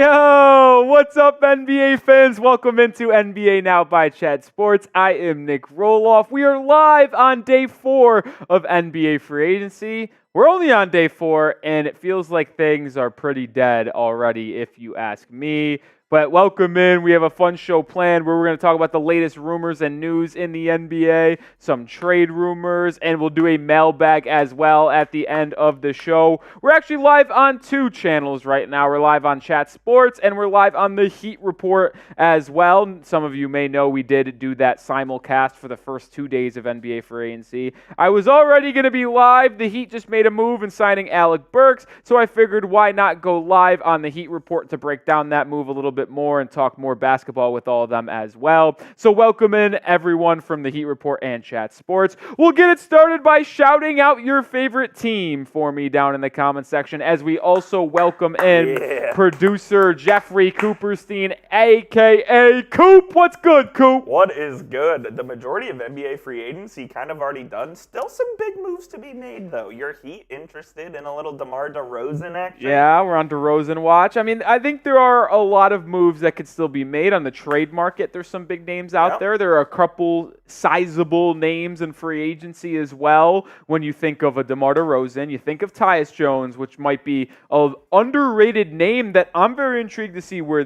Yo, what's up, NBA fans? Welcome into NBA Now by Chat Sports. I am Nic Rohloff. We are live on day 4 of NBA free agency. We're only on day 4, and it feels like things are pretty dead already, if you ask me. But welcome in. We have a fun show planned where we're going to talk about the latest rumors and news in the NBA, some trade rumors, and we'll do a mailbag as well at the end of the show. We're actually live on 2 channels right now. We're live on Chat Sports, and we're live on the Heat Report as well. Some of you may know we did do that simulcast for the first 2 days of NBA free agency. I was already going to be live. The Heat just made a move in signing Alec Burks, so I figured why not go live on the Heat Report to break down that move a little bit more and talk more basketball with all of them as well. So welcome in everyone from the Heat Report and Chat Sports. We'll get it started by shouting out your favorite team for me down in the comment section, as we also welcome in producer Jeffrey Cooperstein, aka Coop. What's good, Coop? What is good? The majority of NBA free agency kind of already done. Still some big moves to be made, though. Your Heat interested in a little DeMar DeRozan action? Yeah, we're on DeRozan watch. I mean, I think there are a lot of moves that could still be made on the trade market. There's some big names out there. There are a couple sizable names in free agency as well. When you think of a DeMar DeRozan, you think of Tyus Jones, which might be an underrated name that I'm very intrigued to see where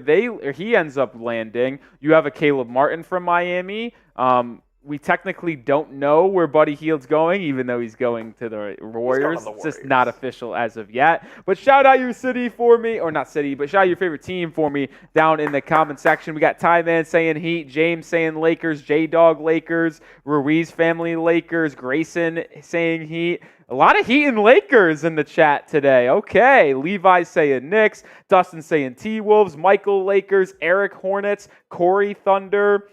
he ends up landing. You have a Caleb Martin from Miami. We technically don't know where Buddy Hield's going, even though he's going to the Warriors. It's just not official as of yet. But shout out your city for me, or not city, but shout out your favorite team for me down in the comment section. We got Ty Man saying Heat, James saying Lakers, J-Dog Lakers, Ruiz family Lakers, Grayson saying Heat. A lot of Heat and Lakers in the chat today. Okay, Levi saying Knicks, Dustin saying T-Wolves, Michael Lakers, Eric Hornets, Corey Thunder,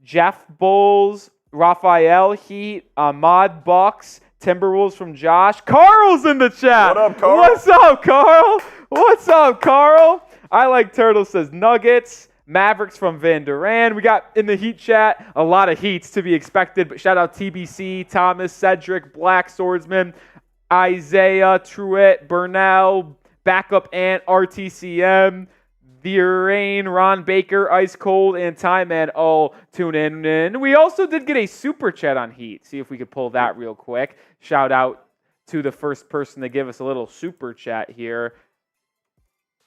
Jeff Bulls, Raphael Heat, Ahmad Bucks, Timberwolves from Josh. Carl's in the chat. What up, Carl? What's up, Carl? What's up, Carl? I Like Turtle says Nuggets. Mavericks from Van Duran. We got in the Heat chat a lot of Heats to be expected, but shout out TBC, Thomas, Cedric, Black Swordsman, Isaiah, Truett, Burnell, Backup Ant, RTCM, Rain, Ron Baker, Ice Cold, and Time Man all tune in. And we also did get a super chat on Heat. See if we could pull that real quick. Shout out to the first person to give us a little super chat here.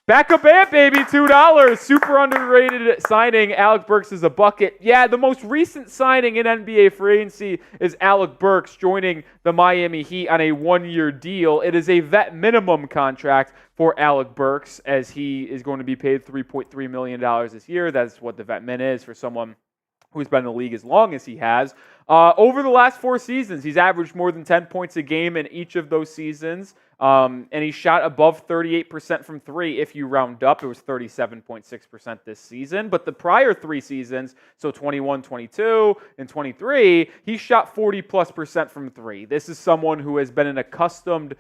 Backup Ant, baby, $2. Super underrated signing. Alec Burks is a bucket. Yeah, the most recent signing in NBA free agency is Alec Burks joining the Miami Heat on a 1-year deal. It is a vet minimum contract for Alec Burks, as he is going to be paid $3.3 million this year. That's what the vet min is for someone who's been in the league as long as he has. Over the last 4 seasons, he's averaged more than 10 points a game in each of those seasons. And he shot above 38% from 3 if you round up. It was 37.6% this season. But the prior 3 seasons, so 21, 22, and 23, he shot 40+% from 3. This is someone who has been an accustomed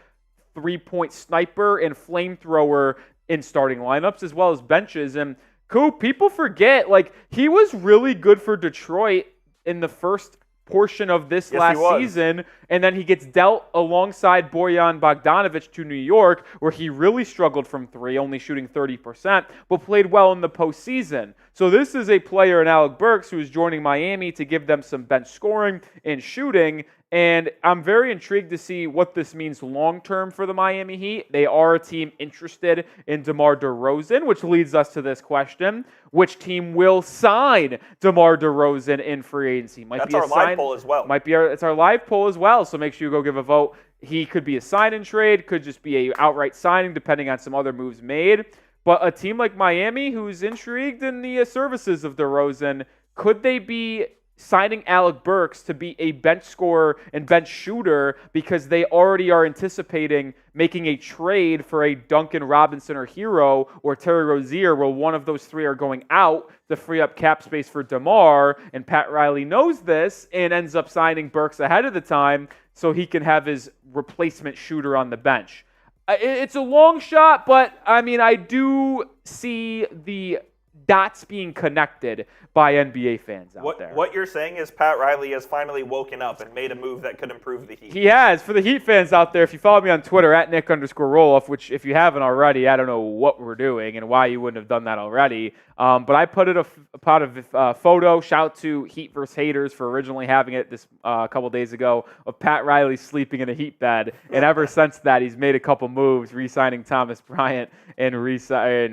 3-point sniper and flamethrower in starting lineups as well as benches. And Coop, people forget, like, he was really good for Detroit in the first portion of this last season, and then he gets dealt alongside Bojan Bogdanovic to New York, where he really struggled from 3, only shooting 30%, but played well in the postseason. So this is a player in Alec Burks who is joining Miami to give them some bench scoring and shooting, and I'm very intrigued to see what this means long-term for the Miami Heat. They are a team interested in DeMar DeRozan, which leads us to this question. Which team will sign DeMar DeRozan in free agency? That's our live poll as well. It's our live poll as well, so make sure you go give a vote. He could be a sign-and-trade, could just be a outright signing, depending on some other moves made. But a team like Miami, who's intrigued in the services of DeRozan, could they be signing Alec Burks to be a bench scorer and bench shooter because they already are anticipating making a trade for a Duncan Robinson or Hero or Terry Rozier, where one of those 3 are going out to free up cap space for DeMar, and Pat Riley knows this and ends up signing Burks ahead of the time so he can have his replacement shooter on the bench. It's a long shot, but I mean, I do see the dots being connected by NBA fans out there. What you're saying is Pat Riley has finally woken up and made a move that could improve the Heat. He has. For the Heat fans out there, if you follow me on Twitter, at Nic_Rohloff, which if you haven't already, I don't know what we're doing and why you wouldn't have done that already. But I put it a photo. Shout out to Heat vs. Haters for originally having it this a couple days ago of Pat Riley sleeping in a Heat bed. And ever since that, he's made a couple moves, re-signing Thomas Bryant and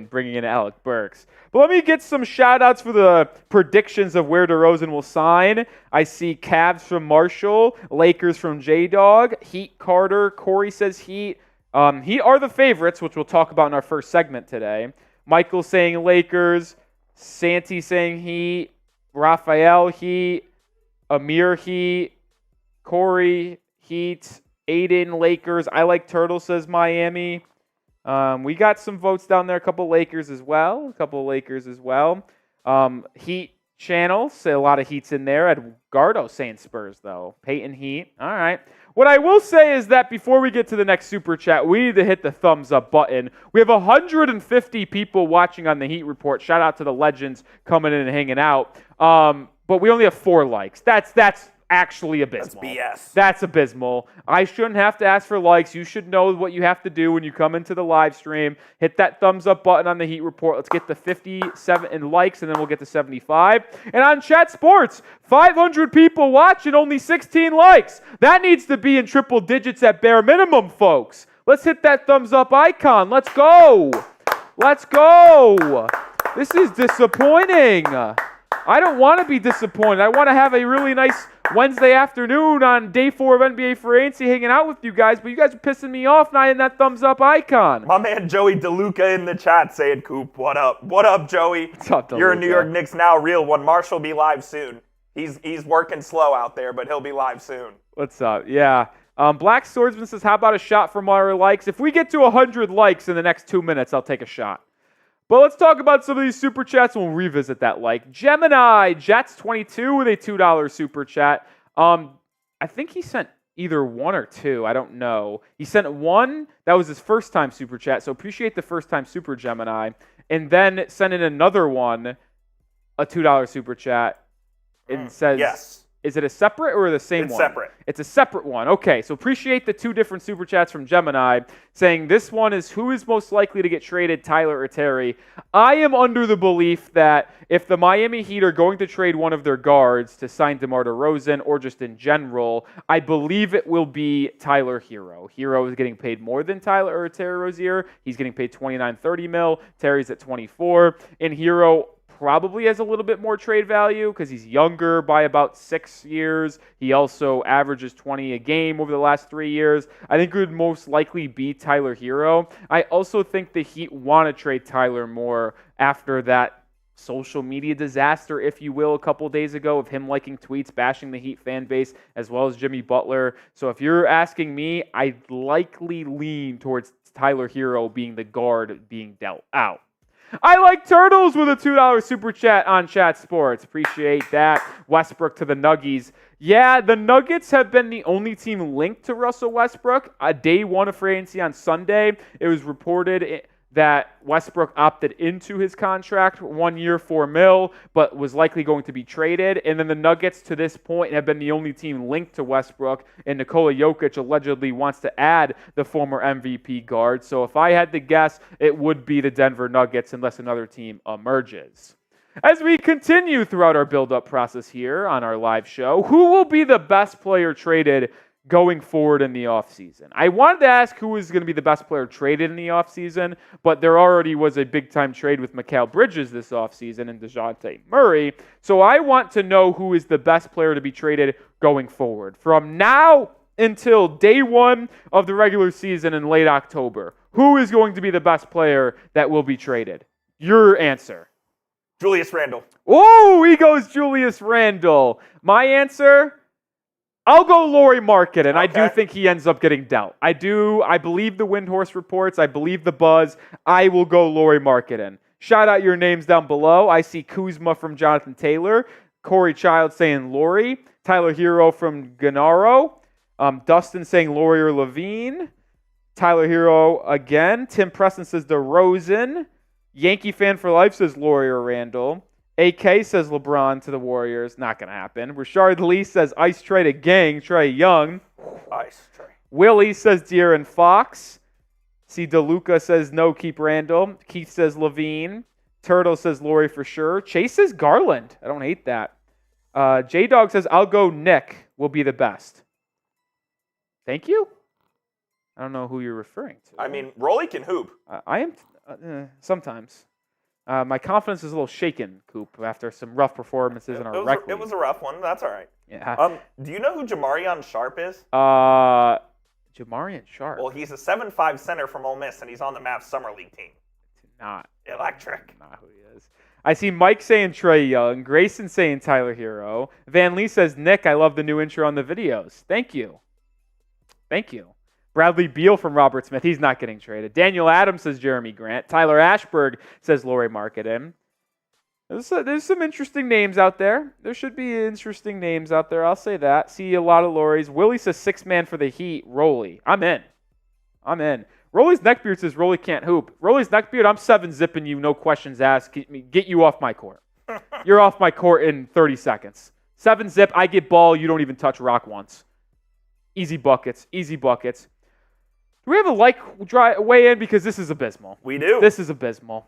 bringing in Alec Burks. But let me get some shout-outs for the predictions of where DeRozan will sign. I see Cavs from Marshall, Lakers from J-Dog, Heat Carter, Corey says Heat. Heat are the favorites, which we'll talk about in our first segment today. Michael saying Lakers, Santi saying Heat, Raphael Heat, Amir Heat, Corey Heat, Aiden Lakers. I like Turtle says Miami. We got some votes down there. A couple Lakers as well. Heat channel, say a lot of Heats in there. Edgardo saying Spurs though. Peyton Heat. All right. What I will say is that before we get to the next super chat, we need to hit the thumbs up button. We have 150 people watching on the Heat Report. Shout out to the legends coming in and hanging out. But we only have 4 likes. That's actually abysmal. That's BS. That's abysmal. I shouldn't have to ask for likes. You should know what you have to do when you come into the live stream. Hit that thumbs up button on the Heat Report. Let's get to 57 in likes, and then we'll get to 75. And on Chat Sports, 500 people watching, only 16 likes. That needs to be in triple digits at bare minimum, folks. Let's hit that thumbs up icon. Let's go. Let's go. This is disappointing. I don't want to be disappointed. I want to have a really nice Wednesday afternoon on day 4 of NBA Free Agency hanging out with you guys, but you guys are pissing me off not in that thumbs up icon. My man Joey DeLuca in the chat saying, Coop, what up? What up, Joey? What's up, DeLuca? You're a New York Knicks Now real one. Marshall will be live soon. He's working slow out there, but he'll be live soon. What's up? Yeah. Black Swordsman says, how about a shot from our likes? If we get to 100 likes in the next 2 minutes, I'll take a shot. But let's talk about some of these super chats and we'll revisit that like. Gemini Jets 22 with a $2 super chat. I think he sent either 1 or 2. I don't know. He sent 1. That was his first time super chat. So appreciate the first time super Gemini. And then sent in another one, a $2 super chat. And says, yes. Is it a separate or the same one? It's separate. It's a separate one. Okay, so appreciate the 2 different super chats from Gemini saying this one is who is most likely to get traded, Tyler or Terry. I am under the belief that if the Miami Heat are going to trade one of their guards to sign DeMar DeRozan or just in general, I believe it will be Tyler Hero. Hero is getting paid more than Tyler or Terry Rozier. He's getting paid $29-30 million. Terry's at 24. And Hero probably has a little bit more trade value because he's younger by about 6 years. He also averages 20 a game over the last 3 years. I think it would most likely be Tyler Hero. I also think the Heat want to trade Tyler more after that social media disaster, if you will, a couple days ago of him liking tweets, bashing the Heat fan base, as well as Jimmy Butler. So if you're asking me, I'd likely lean towards Tyler Hero being the guard being dealt out. I like Turtles with a $2 super chat on Chat Sports. Appreciate that. Westbrook to the Nuggies. Yeah, the Nuggets have been the only team linked to Russell Westbrook. Day 1 of free agency on Sunday, it was reported that Westbrook opted into his contract, 1 year, $4 million, but was likely going to be traded. And then the Nuggets to this point have been the only team linked to Westbrook, and Nikola Jokic allegedly wants to add the former MVP guard. So if I had to guess, it would be the Denver Nuggets unless another team emerges. As we continue throughout our build-up process here on our live show, who will be the best player traded going forward in the offseason? I wanted to ask who is going to be the best player traded in the offseason, but there already was a big-time trade with Mikal Bridges this offseason and DeJounte Murray. So I want to know who is the best player to be traded going forward. From now until day 1 of the regular season in late October, who is going to be the best player that will be traded? Your answer. Julius Randle. Oh, he goes Julius Randle. My answer, I'll go Lauri Markkanen, and I do think he ends up getting dealt. I believe the Windhorse reports. I believe the buzz. I will go Lauri Markkanen. Shout out your names down below. I see Kuzma from Jonathan Taylor. Corey Child saying Lauri. Tyler Hero from Gennaro. Dustin saying Lauri or Levine. Tyler Hero again. Tim Preston says DeRozan. Yankee fan for life says Laurie or Randall. AK says LeBron to the Warriors. Not going to happen. Richard Lee says Ice Trey to Gang. Trae Young. Ice Trey. Willie says De'Aaron Fox. See, DeLuca says no, keep Randall. Keith says Levine. Turtle says Laurie for sure. Chase says Garland. I don't hate that. J-Dog says I'll go Nick will be the best. Thank you? I don't know who you're referring to. I mean, Rolly can hoop. I am sometimes. My confidence is a little shaken, Coop, after some rough performances in our rec league. It was a rough one. That's all right. Yeah. Do you know who Jamarion Sharp is? Jamarion Sharp. Well, he's a 7'5" center from Ole Miss, and he's on the Mavs Summer League team. Not electric. Not who he is. I see Mike saying Trae Young, Grayson saying Tyler Hero. Van Lee says, Nick, I love the new intro on the videos. Thank you. Thank you. Bradley Beal from Robert Smith. He's not getting traded. Daniel Adams says Jeremy Grant. Tyler Ashberg says Laurie Marketing. There's some interesting names out there. There should be interesting names out there. I'll say that. See a lot of Laurie's. Willie says 6-man for the Heat. Rolly. I'm in. Rolly's neckbeard says Rolly can't hoop. Rolly's neckbeard, I'm 7-zipping you, no questions asked. Get you off my court. You're off my court in 30 seconds. 7-zip, I get ball, you don't even touch rock once. Easy buckets. Do we have a weigh in? Because this is abysmal. We do. This is abysmal.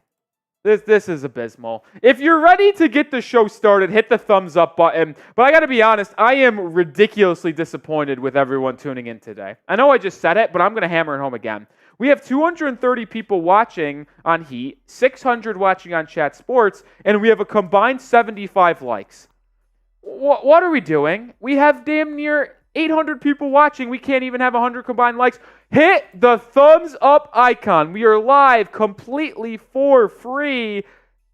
This is abysmal. If you're ready to get the show started, hit the thumbs up button. But I got to be honest, I am ridiculously disappointed with everyone tuning in today. I know I just said it, but I'm going to hammer it home again. We have 230 people watching on Heat, 600 watching on Chat Sports, and we have a combined 75 likes. What are we doing? We have damn near 800 people watching. We can't even have 100 combined likes. Hit the thumbs up icon. We are live completely for free.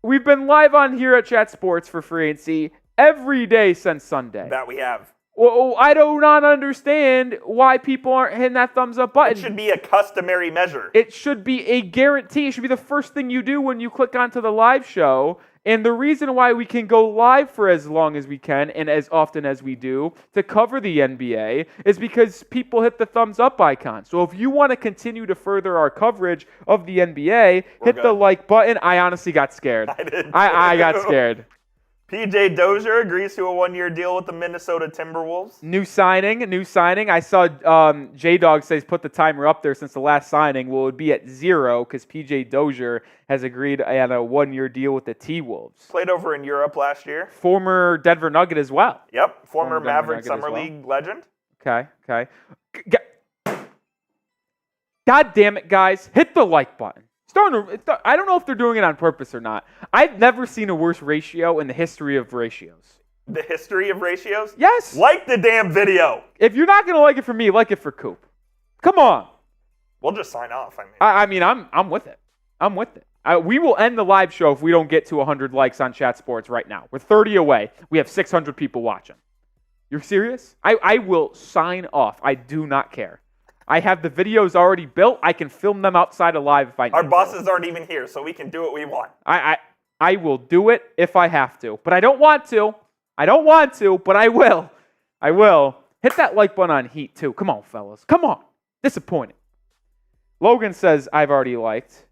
We've been live on here at Chat Sports for free and see every day since Sunday. That we have. Well, I do not understand why people aren't hitting that thumbs up button. It should be a customary measure. It should be a guarantee. It should be the first thing you do when you click onto the live show. And the reason why we can go live for as long as we can and as often as we do to cover the NBA is because people hit the thumbs up icon. So if you want to continue to further our coverage of the NBA, hit the like button. I honestly got scared. I did. I got scared. PJ Dozier agrees to a 1-year deal with the Minnesota Timberwolves. New signing. I saw J-Dog says put the timer up there since the last signing. Well, it would be at 0 because PJ Dozier has agreed on a 1-year deal with the T-Wolves. Played over in Europe last year. Former Denver Nugget as well. Yep, former Maverick Summer League legend. Okay. God damn it, guys. Hit the like button. I don't know if they're doing it on purpose or not. I've never seen a worse ratio in the history of ratios. The history of ratios? Yes. Like the damn video. If you're not going to like it for me, like it for Coop. Come on. We'll just sign off. I'm with it. I'm with it. We will end the live show if we don't get to 100 likes on Chat Sports right now. We're 30 away. We have 600 people watching. You're serious? I will sign off. I do not care. I have the videos already built. I can film them outside of live if I need to. Our bosses aren't even here, so we can do what we want. I will do it if I have to. But I don't want to. But I will. Hit that like button on Heat, too. Come on, fellas. Come on. Disappointed. Logan says, I've already liked.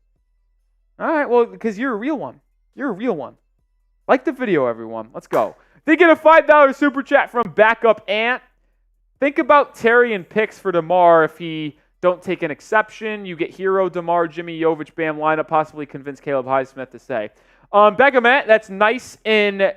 All right, well, because you're a real one. Like the video, everyone. Let's go. They get a $5 super chat from Backup Ant. Think about Terry and picks for DeMar if he don't take an exception. You get Hero, DeMar, Jimmy, Jovic, Bam lineup, possibly convince Caleb Highsmith to stay. Beckham, that's nice in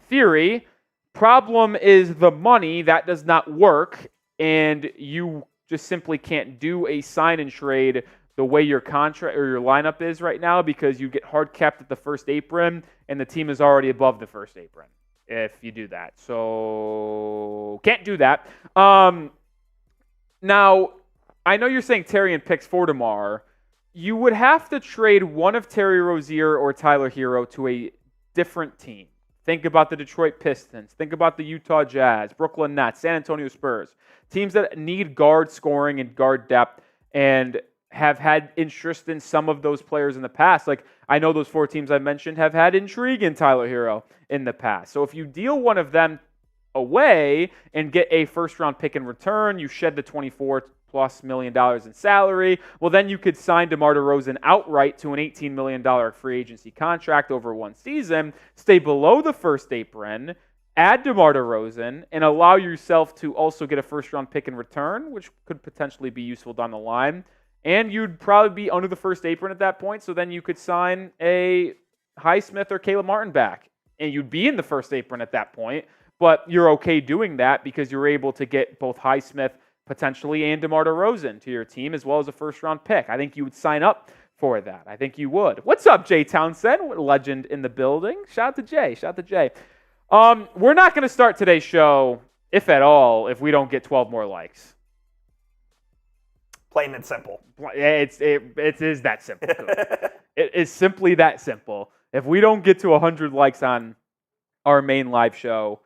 theory. Problem is the money. That does not work, and you just simply can't do a sign and trade the way your contract or your lineup is right now because you get hard capped at the first apron, and the team is already above the first apron. If you do that. So, can't do that. Now, I know you're saying Terry and picks for DeMar. You would have to trade one of Terry Rozier or Tyler Hero to a different team. Think about the Detroit Pistons. Think about the Utah Jazz, Brooklyn Nets, San Antonio Spurs. Teams that need guard scoring and guard depth and have had interest in some of those players in the past. Like, I know those 4 teams I mentioned have had intrigue in Tyler Hero in the past. So if you deal one of them away and get a first-round pick in return, you shed the 24 plus million in salary, well, then you could sign DeMar DeRozan outright to an $18 million free agency contract over one season, stay below the first apron, add DeMar DeRozan, and allow yourself to also get a first-round pick in return, which could potentially be useful down the line. And you'd probably be under the first apron at that point, so then you could sign a Highsmith or Caleb Martin back, and you'd be in the first apron at that point, but you're okay doing that because you're able to get both Highsmith potentially and DeMar DeRozan to your team as well as a first-round pick. I think you would sign up for that. I think you would. What's up, Jay Townsend? Legend in the building. Shout out to Jay. Shout out to Jay. We're not going to start today's show, if at all, if we don't get 12 more likes. Plain and simple. It is that simple. It is simply that simple. If we don't get to 100 likes on our main live show,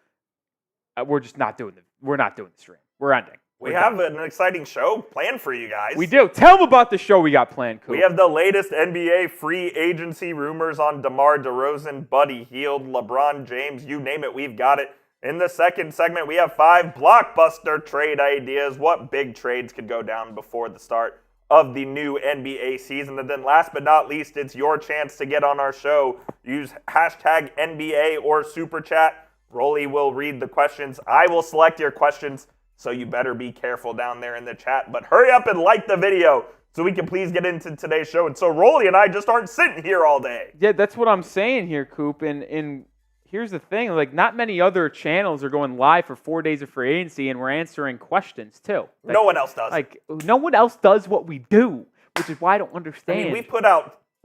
we're just not doing it. We're not doing the stream. We're ending. We have an exciting show planned for you guys. We do. Tell them about the show we got planned, Coop. We have the latest NBA free agency rumors on DeMar DeRozan, Buddy Hield, LeBron James, you name it, we've got it. In the second segment, we have 5 blockbuster trade ideas. What big trades could go down before the start of the new NBA season? And then last but not least, it's your chance to get on our show. Use hashtag NBA or Super Chat. Rolly will read the questions. I will select your questions, so you better be careful down there in the chat. But hurry up and like the video so we can please get into today's show. And so Rolly and I just aren't sitting here all day. Yeah, that's what I'm saying here, Coop. And here's the thing, like not many other channels are going live for 4 days of free agency, and we're answering questions too. Like, no one else does. Like no one else does what we do, which is why I don't understand. I mean,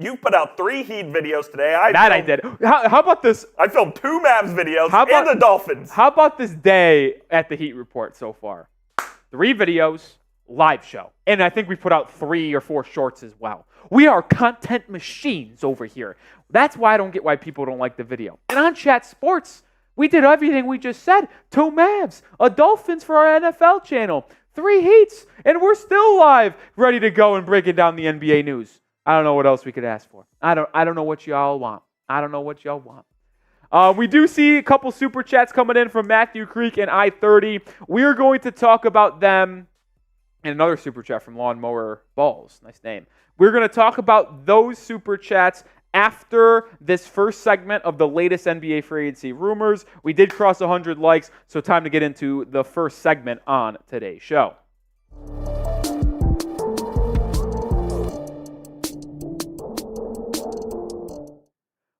you put out 3 Heat videos today. I did. How about this? I filmed 2 Mavs videos and the Dolphins. How about this day at the Heat Report so far? 3 videos, live show. And I think we put out 3 or 4 shorts as well. We are content machines over here. That's why I don't get why people don't like the video. And on Chat Sports, we did everything we just said. 2 Mavs, a Dolphins for our NFL channel, 3 Heats, and we're still live, ready to go and breaking down the NBA news. I don't know what else we could ask for. I don't know what y'all want. I don't know what y'all want. We do see a couple super chats coming in from Matthew Creek and I-30. We are going to talk about them. And another super chat from Lawnmower Balls. Nice name. We're going to talk about those super chats after this first segment of the latest NBA free agency rumors. We did cross 100 likes, so time to get into the first segment on today's show.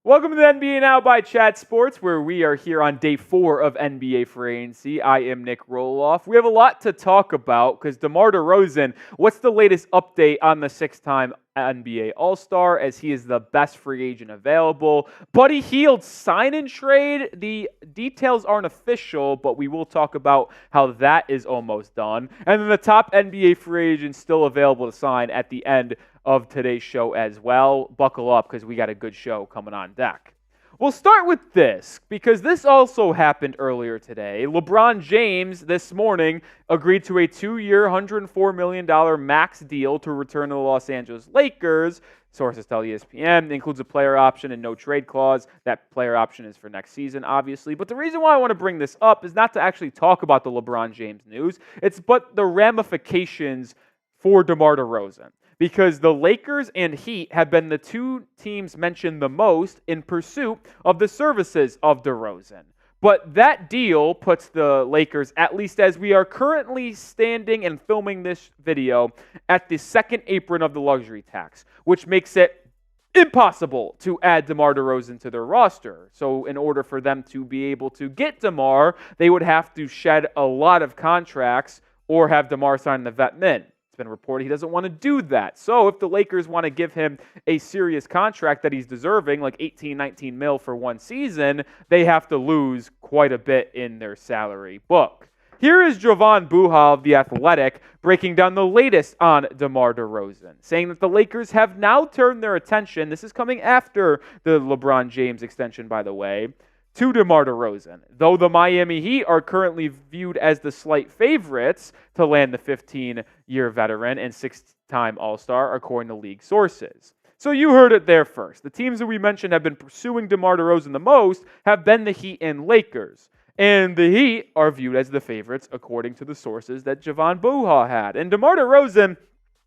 Welcome to the NBA Now by Chat Sports, where we are here on day 4 of NBA free agency. I am Nic Rohloff. We have a lot to talk about because DeMar DeRozan, what's the latest update on the 6-time NBA All-Star as he is the best free agent available? Buddy Hield sign and trade. The details aren't official, but we will talk about how that is almost done. And then the top NBA free agents still available to sign at the end of today's show as well. Buckle up because we got a good show coming on deck. We'll start with this because this also happened earlier today. LeBron James this morning agreed to a 2-year, $104 million max deal to return to the Los Angeles Lakers. Sources tell ESPN. It includes a player option and no trade clause. That player option is for next season, obviously. But the reason why I want to bring this up is not to actually talk about the LeBron James news. It's but the ramifications for DeMar DeRozan. Because the Lakers and Heat have been the 2 teams mentioned the most in pursuit of the services of DeRozan. But that deal puts the Lakers, at least as we are currently standing and filming this video, at the second apron of the luxury tax, which makes it impossible to add DeMar DeRozan to their roster. So in order for them to be able to get DeMar, they would have to shed a lot of contracts or have DeMar sign the vet min. Been reported he doesn't want to do that. So if the Lakers want to give him a serious contract that he's deserving, like 18, 19 mil for one season, they have to lose quite a bit in their salary book. Here is Jovan Buha of The Athletic breaking down the latest on DeMar DeRozan, saying that the Lakers have now turned their attention, this is coming after the LeBron James extension, by the way, to DeMar DeRozan, though the Miami Heat are currently viewed as the slight favorites to land the 15-year veteran and 6-time All-Star, according to league sources. So you heard it there first. The teams that we mentioned have been pursuing DeMar DeRozan the most have been the Heat and Lakers. And the Heat are viewed as the favorites according to the sources that Jovan Buha had. And DeMar DeRozan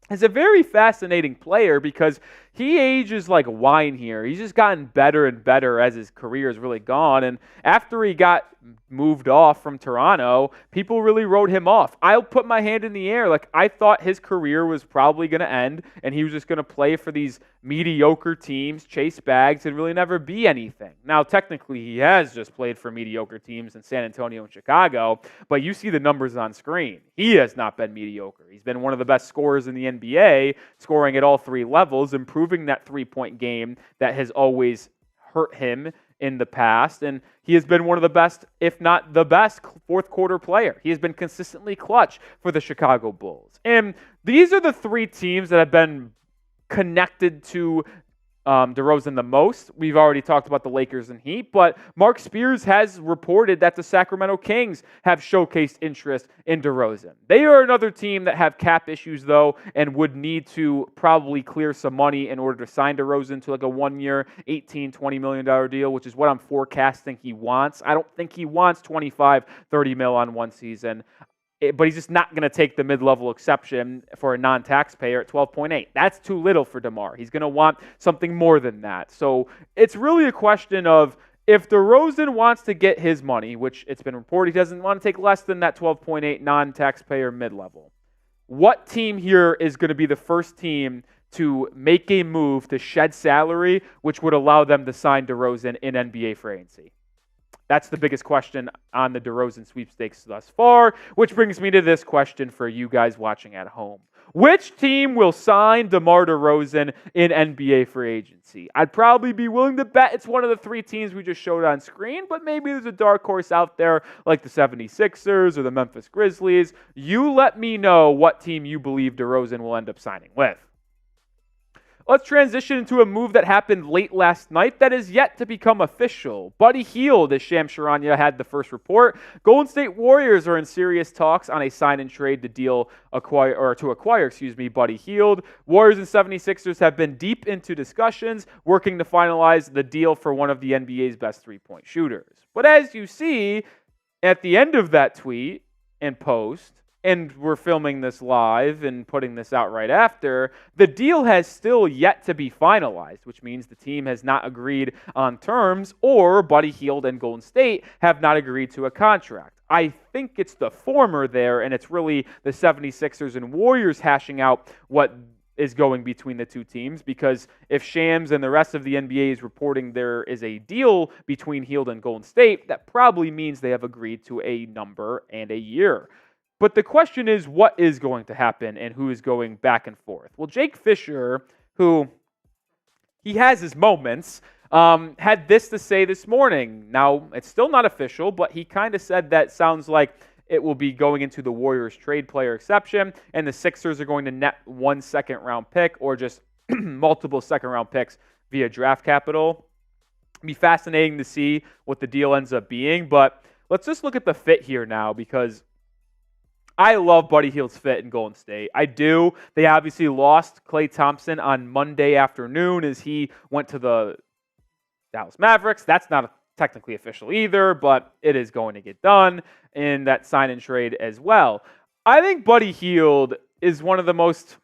is a very fascinating player because he ages like wine here. He's just gotten better and better as his career has really gone. And after he got moved off from Toronto, people really wrote him off. I'll put my hand in the air. Like, I thought his career was probably going to end and he was just going to play for these mediocre teams, chase bags, and really never be anything. Now, technically, he has just played for mediocre teams in San Antonio and Chicago, but you see the numbers on screen. He has not been mediocre. He's been one of the best scorers in the NBA, scoring at all three levels, improving that three-point game that has always hurt him in the past, and he has been one of the best, if not the best, fourth quarter player. He has been consistently clutch for the Chicago Bulls. And these are the three teams that have been connected to DeRozan the most. We've already talked about the Lakers and Heat, but Mark Spears has reported that the Sacramento Kings have showcased interest in DeRozan. They are another team that have cap issues, though, and would need to probably clear some money in order to sign DeRozan to like a 1 year, $18-20 million deal, which is what I'm forecasting he wants. I don't think he wants 25-30 mil on one season. But he's just not going to take the mid-level exception for a non-taxpayer at 12.8. That's too little for DeMar. He's going to want something more than that. So it's really a question of if DeRozan wants to get his money, which it's been reported he doesn't want to take less than that 12.8 non-taxpayer mid-level, what team here is going to be the first team to make a move to shed salary, which would allow them to sign DeRozan in NBA free agency? That's the biggest question on the DeRozan sweepstakes thus far, which brings me to this question for you guys watching at home. Which team will sign DeMar DeRozan in NBA free agency? I'd probably be willing to bet it's one of the three teams we just showed on screen, but maybe there's a dark horse out there like the 76ers or the Memphis Grizzlies. You let me know what team you believe DeRozan will end up signing with. Let's transition into a move that happened late last night that is yet to become official. Buddy Hield, as Shams Charania had the first report. Golden State Warriors are in serious talks on a sign and trade to acquire Buddy Hield. Warriors and 76ers have been deep into discussions, working to finalize the deal for one of the NBA's best three-point shooters. But as you see at the end of that tweet and post, and we're filming this live and putting this out right after, the deal has still yet to be finalized, which means the team has not agreed on terms, or Buddy Hield and Golden State have not agreed to a contract. I think it's the former there, and it's really the 76ers and Warriors hashing out what is going between the two teams, because if Shams and the rest of the NBA is reporting there is a deal between Hield and Golden State, that probably means they have agreed to a number and a year. But the question is, what is going to happen and who is going back and forth? Well, Jake Fisher, who he has his moments, had this to say this morning. Now, it's still not official, but he kind of said that sounds like it will be going into the Warriors trade player exception, and the Sixers are going to net 1 second-round pick or just multiple second-round picks via draft capital. It'll be fascinating to see what the deal ends up being, but let's just look at the fit here now, because I love Buddy Hield's fit in Golden State. I do. They obviously lost Klay Thompson on Monday afternoon as he went to the Dallas Mavericks. That's not technically official either, but it is going to get done in that sign and trade as well. I think Buddy Hield is one of the most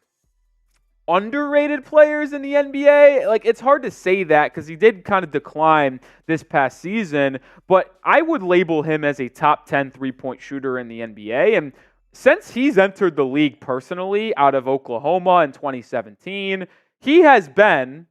underrated players in the NBA. Like, it's hard to say that because he did kind of decline this past season, but I would label him as a top 10 three-point shooter in the NBA. And since he's entered the league personally out of Oklahoma in 2017, he has been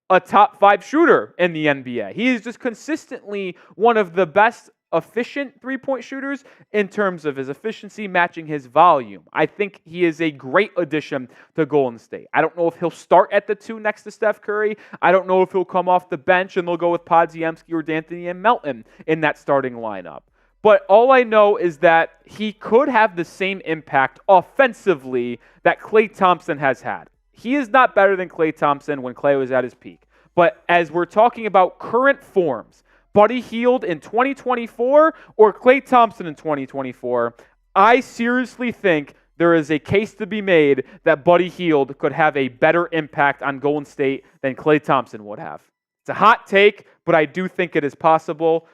a top 5 shooter in the NBA. He is just consistently one of the best efficient three-point shooters in terms of his efficiency matching his volume. I think he is a great addition to Golden State. I don't know if he'll start at the 2 next to Steph Curry. I don't know if he'll come off the bench and they'll go with Podziemski or D'Anthony and Melton in that starting lineup. But all I know is that he could have the same impact offensively that Klay Thompson has had. He is not better than Klay Thompson when Klay was at his peak. But as we're talking about current forms, Buddy Hield in 2024 or Klay Thompson in 2024, I seriously think there is a case to be made that Buddy Hield could have a better impact on Golden State than Klay Thompson would have. It's a hot take, but I do think it is possible.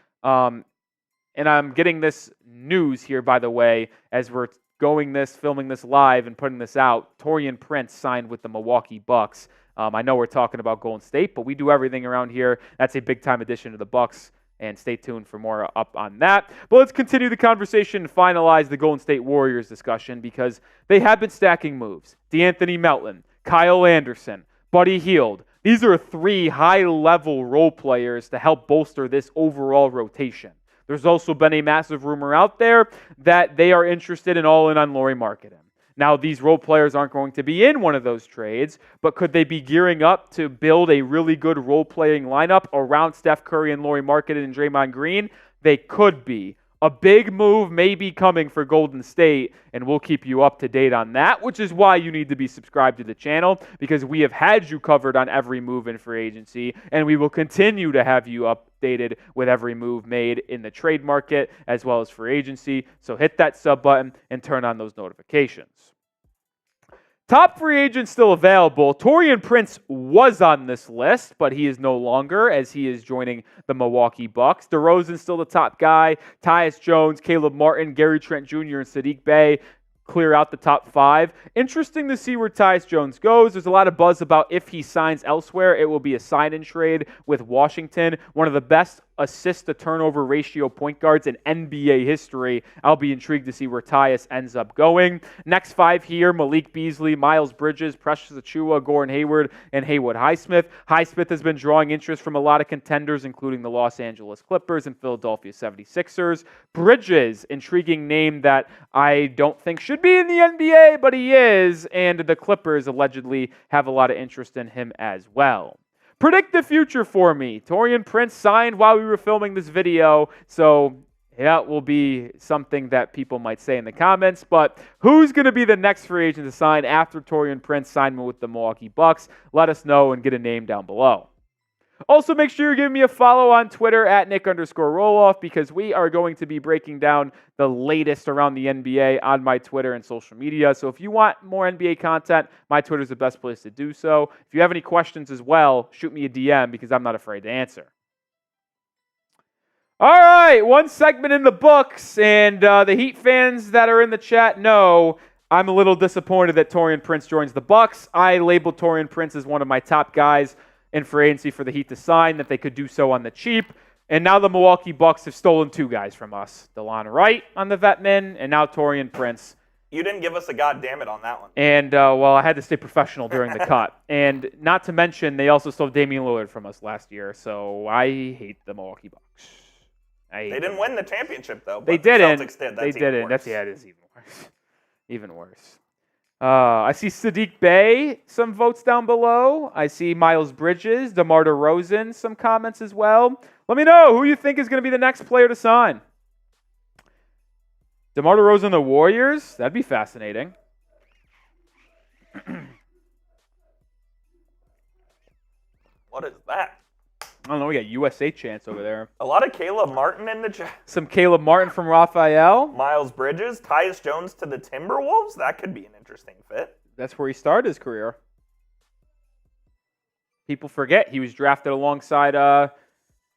and I'm getting this news here, by the way, as we're filming this live and putting this out. Taurean Prince signed with the Milwaukee Bucks. I know we're talking about Golden State, but we do everything around here. That's a big-time addition to the Bucks, and stay tuned for more up on that. But let's continue the conversation and finalize the Golden State Warriors discussion because they have been stacking moves. DeAnthony Melton, Kyle Anderson, Buddy Hield. These are 3 high-level role players to help bolster this overall rotation. There's also been a massive rumor out there that they are interested in all-in on Lauri Markkanen. Now, these role players aren't going to be in one of those trades, but could they be gearing up to build a really good role-playing lineup around Steph Curry and Lauri Markkanen and Draymond Green? They could be. A big move may be coming for Golden State, and we'll keep you up to date on that, which is why you need to be subscribed to the channel, because we have had you covered on every move in free agency, and we will continue to have you updated with every move made in the trade market as well as free agency. So hit that sub button and turn on those notifications. Top free agents still available. Taurean Prince was on this list, but he is no longer as he is joining the Milwaukee Bucks. DeRozan's still the top guy. Tyus Jones, Caleb Martin, Gary Trent Jr., and Sadiq Bey clear out the top 5. Interesting to see where Tyus Jones goes. There's a lot of buzz about if he signs elsewhere, it will be a sign-in trade with Washington, one of the best assist-to-turnover ratio point guards in NBA history. I'll be intrigued to see where Tyus ends up going. Next 5 here, Malik Beasley, Miles Bridges, Precious Achiuwa, Gordon Hayward, and Haywood Highsmith. Highsmith has been drawing interest from a lot of contenders, including the Los Angeles Clippers and Philadelphia 76ers. Bridges, intriguing name that I don't think should be in the NBA, but he is, and the Clippers allegedly have a lot of interest in him as well. Predict the future for me. Taurean Prince signed while we were filming this video, so that will be something that people might say in the comments. But who's going to be the next free agent to sign after Taurean Prince signed with the Milwaukee Bucks? Let us know and get a name down below. Also, make sure you give me a follow on Twitter at Nic_Rohloff because we are going to be breaking down the latest around the NBA on my Twitter and social media. So if you want more NBA content, my Twitter is the best place to do so. If you have any questions as well, shoot me a DM because I'm not afraid to answer. All right, one segment in the books, and the Heat fans that are in the chat know I'm a little disappointed that Taurean Prince joins the Bucks. I labeled Taurean Prince as one of my top guys in free agency for the Heat to sign, that they could do so on the cheap. And now the Milwaukee Bucks have stolen 2 guys from us. DeLon Wright on the vet min, and now Taurean Prince. You didn't give us a goddamn it on that one. And, well, I had to stay professional during the cut. And not to mention, they also stole Damian Lillard from us last year, so I hate the Milwaukee Bucks. They didn't win the championship, though. They didn't. The Celtics did. They didn't. It is even worse. Even worse. I see Sadiq Bey, some votes down below. I see Miles Bridges, DeMar DeRozan, some comments as well. Let me know who you think is going to be the next player to sign. DeMar DeRozan, the Warriors? That'd be fascinating. What is that? I don't know. We got USA chants over there. A lot of Caleb Martin in the chat. Some Caleb Martin from Raphael. Miles Bridges, Tyus Jones to the Timberwolves. That could be an interesting fit. That's where he started his career. People forget he was drafted alongside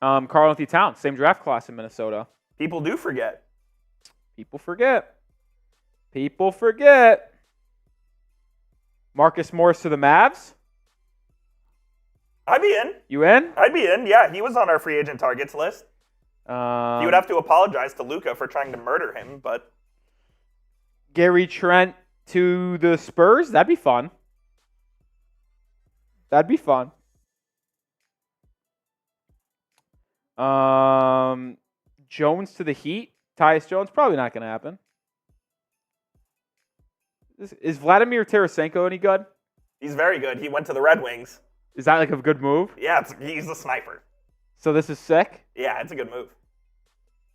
Karl-Anthony Towns, same draft class in Minnesota. People do forget. People forget. People forget. Marcus Morris to the Mavs. I'd be in. You in? I'd be in. Yeah, he was on our free agent targets list. He would have to apologize to Luka for trying to murder him, but Gary Trent to the Spurs. That'd be fun. That'd be fun. Jones to the Heat. Tyus Jones. Probably not going to happen. Is Vladimir Tarasenko any good? He's very good. He went to the Red Wings. Is that like a good move? Yeah, he's a sniper. So this is sick? Yeah, it's a good move.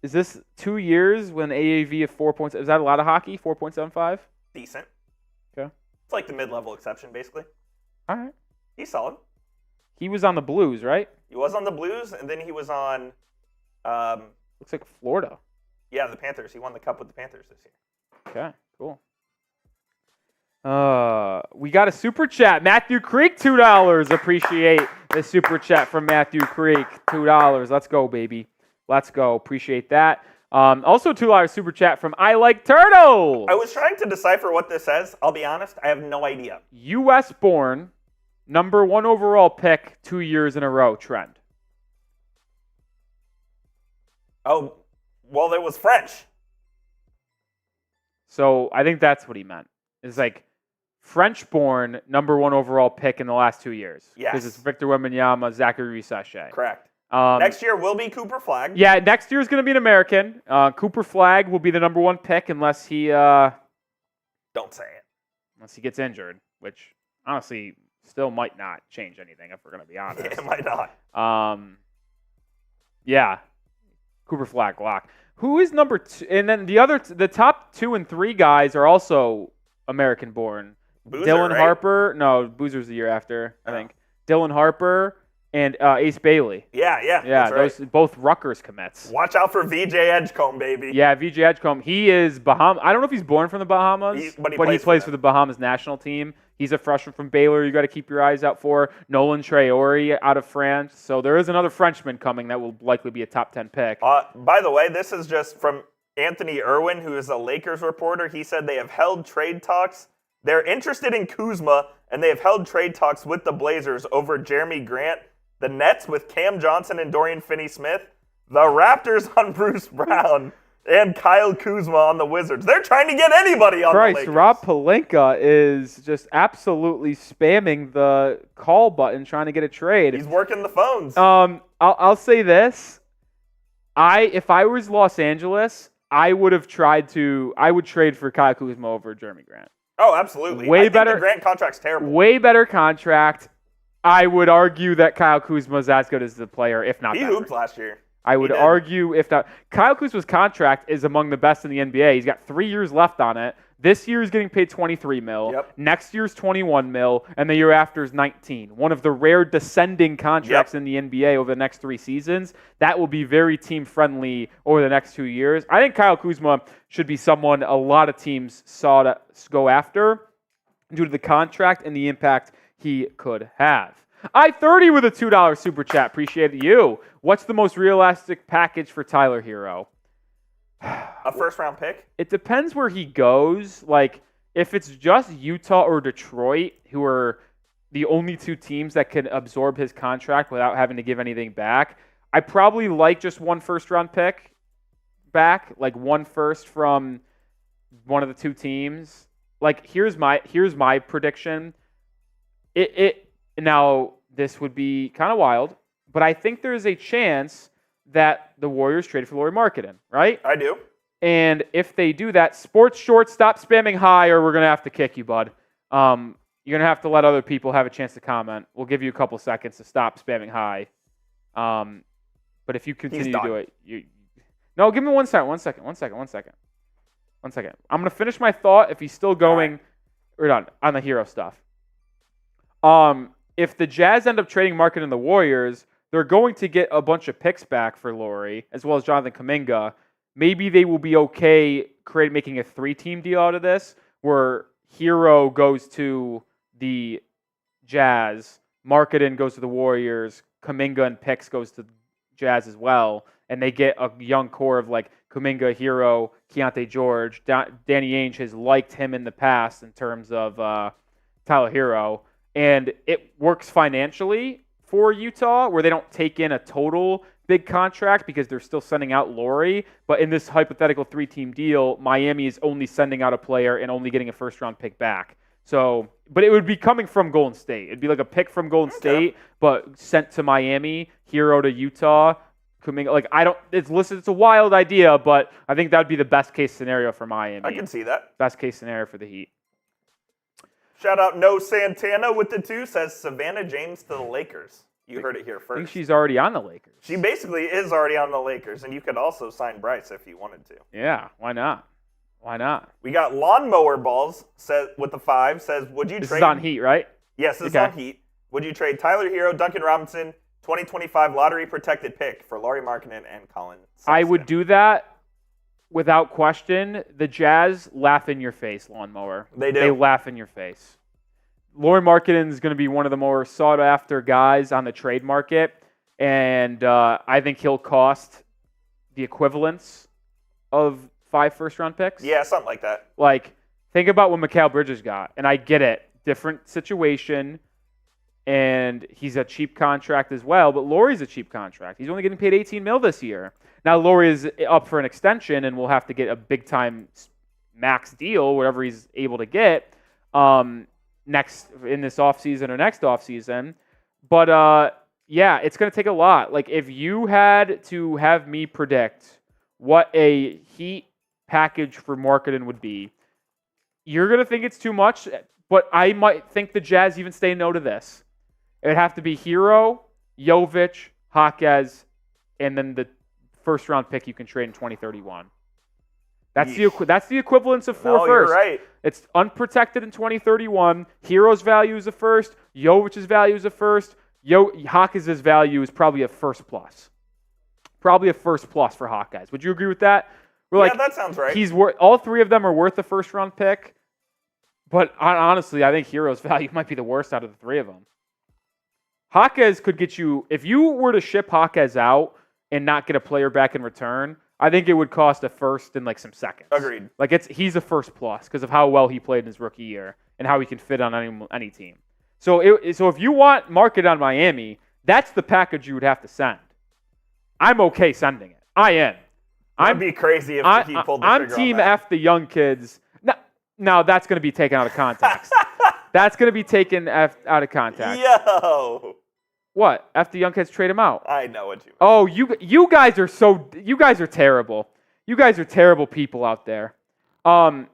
Is this 2 years when AAV of 4 points? Is that a lot of hockey? 4.75? Decent. Okay. It's like the mid-level exception, basically. All right. He's solid. He was on the Blues, right? He was on the Blues, and then he was on... looks like Florida. Yeah, the Panthers. He won the Cup with the Panthers this year. Okay, cool. We got a super chat. Matthew Creek, $2. Appreciate the super chat from Matthew Creek. $2. Let's go, baby. Let's go. Appreciate that. Also, $2 super chat from I Like Turtles. I was trying to decipher what this says. I'll be honest, I have no idea. U.S. born, number 1 overall pick 2 years in a row trend. Oh, well, it was French. So I think that's what he meant. It's like French-born, number 1 overall pick in the last 2 years. Yes. Because it's Victor Wembanyama, Zachary Sachet. Correct. Next year will be Cooper Flagg. Yeah, next year is going to be an American. Cooper Flagg will be the number 1 pick unless he Don't say it. unless he gets injured, which honestly still might not change anything if we're going to be honest. It might not. Yeah, Cooper Flagg lock. Who is number 2? And then the top 2 and 3 guys are also American born. Boozer, Dylan right? Harper. No, Boozer's the year after, I think. Dylan Harper and Ace Bailey. Yeah. Yeah, that's those both Rutgers commits. Watch out for VJ Edgecombe, baby. Yeah, VJ Edgecombe. He is Bahamas. I don't know if he's born from the Bahamas, But he plays plays for the Bahamas national team. He's a freshman from Baylor. You got to keep your eyes out for Nolan Traore out of France. So there is another Frenchman coming that will likely be a top 10 pick. By the way, this is just from Anthony Irwin, who is a Lakers reporter. He said they have held trade talks. They're interested in Kuzma, and they have held trade talks with the Blazers over Jeremy Grant, the Nets with Cam Johnson and Dorian Finney-Smith, the Raptors on Bruce Brown, and Kyle Kuzma on the Wizards. They're trying to get anybody on the Lakers. Rob Pelinka is just absolutely spamming the call button trying to get a trade. He's working the phones. I'll say this. If I was Los Angeles, I would trade for Kyle Kuzma over Jeremy Grant. Oh, absolutely. Way I think better. the Grant contract's terrible. Way better contract. I would argue that Kyle Kuzma is as good as the player, if not He better. hooped last year. I would argue, if not. Kyle Kuzma's contract is among the best in the NBA. He's got 3 years left on it. This year is getting paid $23 million. Yep. Next year's $21 million, and the year after is $19 million. One of the rare descending contracts in the NBA over the next 3 seasons. That will be very team-friendly over the next 2 years. I think Kyle Kuzma should be someone a lot of teams saw to go after due to the contract and the impact he could have. I-30 with a $2 super chat. Appreciate you. What's the most realistic package for Tyler Hero? A first-round pick? It depends where he goes. Like, if it's just Utah or Detroit, who are the only 2 teams that can absorb his contract without having to give anything back, I probably like just 1 first-round pick back, like 1 first from one of the 2 teams. Like, here's my prediction. Now, this would be kind of wild, but I think there's a chance that the Warriors trade for Lauri Markkanen, right? I do. And if they do that, Sports Short, stop spamming hi or we're going to have to kick you, bud. You're going to have to let other people have a chance to comment. We'll give you a couple seconds to stop spamming hi. But if you continue to do it, No, give me 1 second. I'm going to finish my thought if he's still going. We're done on the Hero stuff. If the Jazz end up trading Markkanen and the Warriors, they're going to get a bunch of picks back for Lauri, as well as Jonathan Kuminga. Maybe they will be okay making a 3-team deal out of this, where Hero goes to the Jazz, Markkanen goes to the Warriors, Kuminga and picks goes to the Jazz as well, and they get a young core of like Kuminga, Hero, Keontae George. Danny Ainge has liked him in the past in terms of Tyler Hero. And it works financially for Utah, where they don't take in a total big contract because they're still sending out Lauri. But in this hypothetical 3-team deal, Miami is only sending out a player and only getting a first-round pick back. So, but it would be coming from Golden State. It'd be like a pick from Golden State, but sent to Miami, Hero to Utah. It's a wild idea, but I think that would be the best-case scenario for Miami. I can see that. Best-case scenario for the Heat. Shout out No Santana with the 2 says Savannah James to the Lakers. You heard it here first. I think she's already on the Lakers. She basically is already on the Lakers, and you could also sign Bryce if you wanted to. Yeah, why not? Why not? We got Lawnmower Balls with the 5 says, would you This trade... is on Heat, right? Yes, this is on Heat. Would you trade Tyler Hero, Duncan Robinson, 2025 lottery-protected pick for Lauri Markkanen and Colin Sexton? I would do that without question. The Jazz laugh in your face, Lawnmower. They do. They laugh in your face. Lauri Markkanen is going to be one of the more sought-after guys on the trade market, and I think he'll cost the equivalence of 5 first-round picks? Yeah, something like that. Like, think about what Mikal Bridges got. And I get it. Different situation. And he's a cheap contract as well. But Lauri's a cheap contract. He's only getting paid $18 million this year. Now, Lauri is up for an extension and will have to get a big-time max deal, whatever he's able to get, next in this offseason or next offseason. But, yeah, it's going to take a lot. Like, if you had to have me predict what a Heat package for Markkanen would be, you're going to think it's too much, but I might think the Jazz even say no to this. It would have to be Hero, Jovic, Jaquez, and then the first-round pick you can trade in 2031. That's the equivalence of 4 firsts. You're right. It's unprotected in 2031. Hero's value is a first. Jovic's value is a first. Jaquez's value is probably a first plus. Probably a first plus for Jaquez. Would you agree with that? Yeah, that sounds right. All 3 of them are worth a first-round pick. But honestly, I think Hero's value might be the worst out of the 3 of them. Jaquez could get you, if you were to ship Jaquez out and not get a player back in return, I think it would cost a first and like some seconds. Agreed. Like he's a first plus because of how well he played in his rookie year and how he can fit on any team. So if you want market on Miami, that's the package you would have to send. I'm okay sending it. I am. I'd be crazy if he pulled the trigger I'm team F the young kids. Now that's going to be taken out of context. That's going to be taken out of context. Yo. What? F the young kids, trade him out. I know what you mean. Oh, you guys are terrible. You guys are terrible people out there. I'm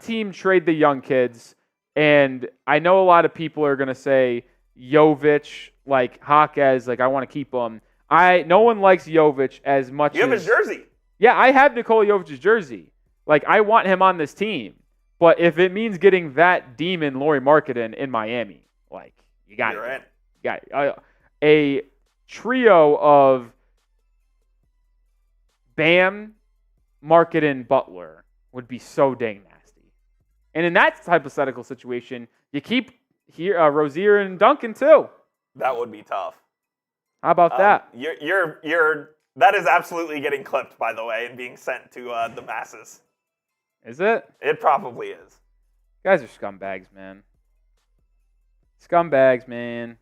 team trade the young kids, and I know a lot of people are going to say Jovic, like Jaquez, like I want to keep him. No one likes Jovic as much as... You have his jersey. Yeah, I have Nikola Jovic's jersey. Like, I want him on this team. But if it means getting that demon, Lauri Markkanen, in Miami, like, you got it. You got it. A trio of Bam, Markkanen, Butler would be so dang nasty. And in that hypothetical situation, you keep Rozier and Duncan, too. That would be tough. How about that? That is absolutely getting clipped, by the way, and being sent to the masses. Is it? It probably is. Guys are scumbags, man. Scumbags, man.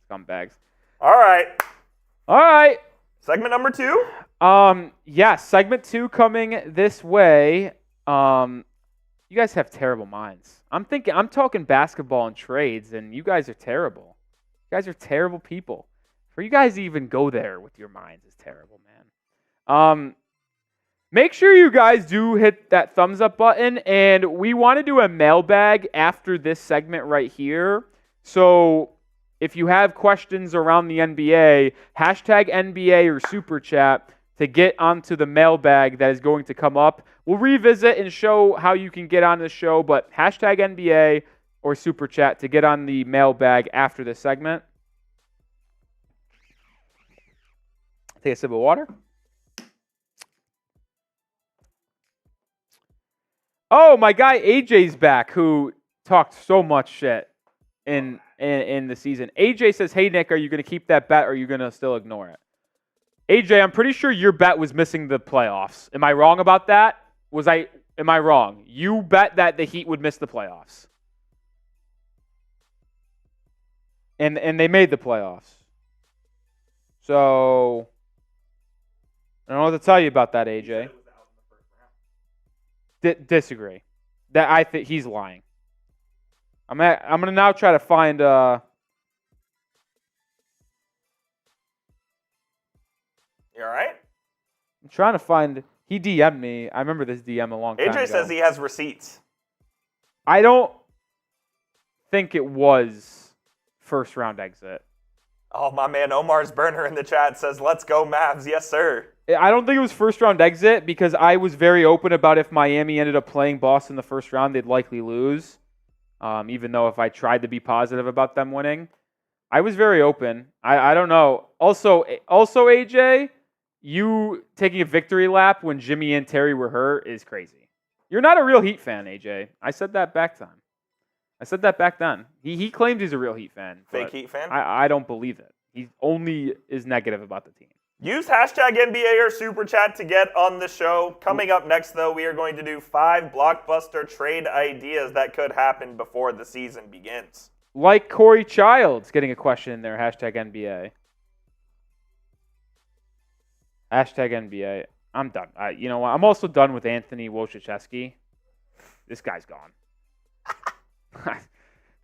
Scumbags. All right. Segment number 2? Yes, segment 2 coming this way. You guys have terrible minds. I'm talking basketball and trades, and you guys are terrible. You guys are terrible people. For you guys to even go there with your minds is terrible, man. Make sure you guys do hit that thumbs up button, and we want to do a mailbag after this segment right here. So if you have questions around the NBA, hashtag NBA or Super Chat to get onto the mailbag that is going to come up. We'll revisit and show how you can get on the show, but hashtag NBA or Super Chat to get on the mailbag after this segment. Take a sip of water. Oh, my guy AJ's back, who talked so much shit in the season. AJ says, "Hey Nick, are you going to keep that bet or are you going to still ignore it?" AJ, I'm pretty sure your bet was missing the playoffs. Am I wrong about that? Am I wrong? You bet that the Heat would miss the playoffs. And they made the playoffs. So I don't know what to tell you about that, AJ. Disagree. That I think he's lying. I'm gonna now try to find. You all right? I'm trying to find. He DM'd me. I remember this DM a long time ago. AJ says he has receipts. I don't think it was first round exit. Oh, my man Omar's burner in the chat says, "Let's go Mavs, yes sir." I don't think it was first round exit because I was very open about if Miami ended up playing Boston the first round, they'd likely lose. Even though if I tried to be positive about them winning, I was very open. I don't know. Also, AJ, you taking a victory lap when Jimmy and Terry were hurt is crazy. You're not a real Heat fan, AJ. I said that back then. He claims he's a real Heat fan. Fake Heat fan? I don't believe it. He only is negative about the team. Use hashtag NBA or Super Chat to get on the show. Coming up next, though, we are going to do 5 blockbuster trade ideas that could happen before the season begins. Like Corey Childs getting a question in there, hashtag NBA. Hashtag NBA. I'm done. You know what? I'm also done with Anthony Wojciechowski. This guy's gone.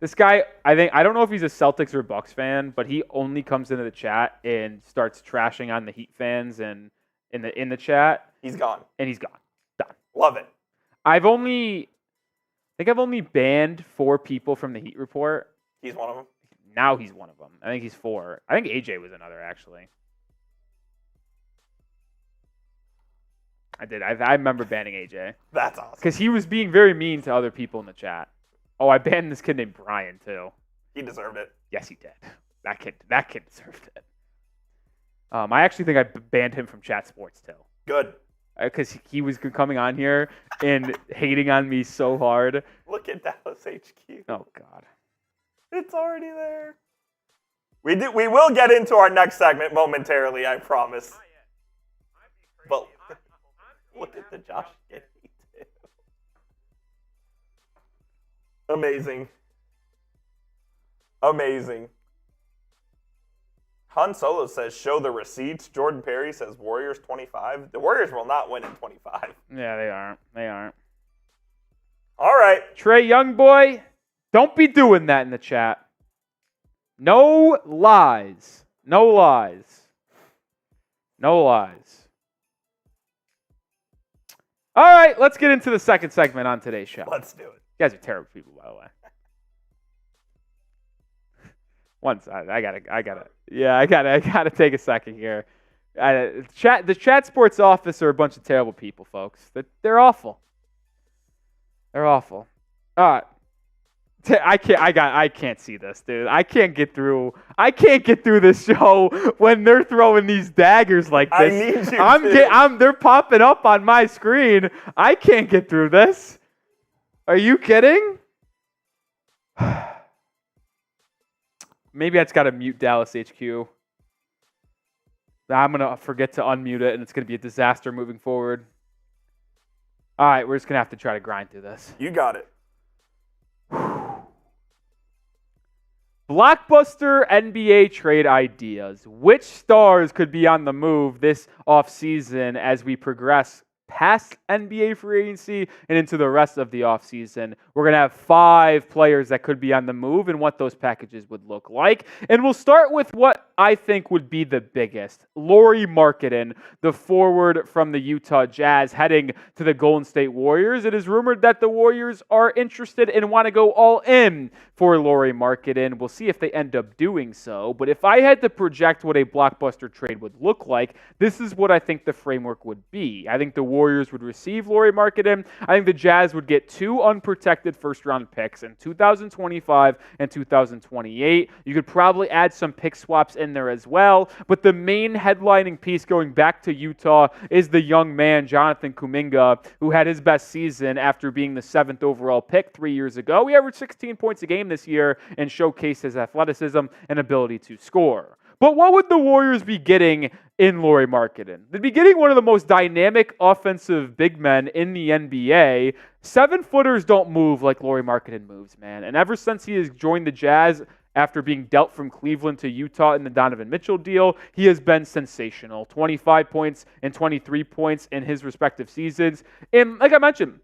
This guy, I don't know if he's a Celtics or Bucks fan, but he only comes into the chat and starts trashing on the Heat fans and in the chat. He's gone. And he's gone. Done. Love it. I think I've only banned 4 people from the Heat report. He's one of them. Now he's one of them. I think he's 4. I think AJ was another, actually. I did. I remember banning AJ. That's awesome. Because he was being very mean to other people in the chat. Oh, I banned this kid named Bryant, too. He deserved it. Yes, he did. That kid deserved it. I actually think I banned him from chat sports, too. Good. Because he was coming on here and hating on me so hard. Look at Dallas HQ. Oh, God. It's already there. We will get into our next segment momentarily, I promise. But look at the Josh Giddey, too. Amazing. Amazing. Han Solo says, show the receipts. Jordan Perry says, Warriors 25. The Warriors will not win in 25. Yeah, they aren't. They aren't. All right. Trey Youngboy, don't be doing that in the chat. No lies. No lies. No lies. All right, let's get into the second segment on today's show. Let's do it. You guys are terrible people, by the way. I gotta take a second here. The chat sports office are a bunch of terrible people, folks. They're awful. They're awful. All right. I can't see this, dude. I can't get through this show when they're throwing these daggers like this. I need you they're popping up on my screen. I can't get through this. Are you kidding? Maybe I just got to mute Dallas HQ. I'm going to forget to unmute it, and it's going to be a disaster moving forward. All right, we're just going to have to try to grind through this. You got it. Blockbuster NBA trade ideas. Which stars could be on the move this offseason as we progress past NBA free agency and into the rest of the offseason? We're going to have 5 players that could be on the move and what those packages would look like. And we'll start with what I think would be the biggest. Lauri Markkanen, the forward from the Utah Jazz, heading to the Golden State Warriors. It is rumored that the Warriors are interested and want to go all in for Lauri Markkanen. We'll see if they end up doing so. But if I had to project what a blockbuster trade would look like, this is what I think the framework would be. I think the Warriors would receive Lauri Markkanen. I think the Jazz would get 2 unprotected first-round picks in 2025 and 2028. You could probably add some pick swaps in there as well. But the main headlining piece going back to Utah is the young man, Jonathan Kuminga, who had his best season after being the 7th overall pick 3 years ago. He averaged 16 points a game this year and showcased his athleticism and ability to score. But what would the Warriors be getting in Lauri Markkanen? They'd be getting one of the most dynamic offensive big men in the NBA. 7-footers don't move like Lauri Markkanen moves, man. And ever since he has joined the Jazz after being dealt from Cleveland to Utah in the Donovan Mitchell deal, he has been sensational. 25 points and 23 points in his respective seasons. And like I mentioned,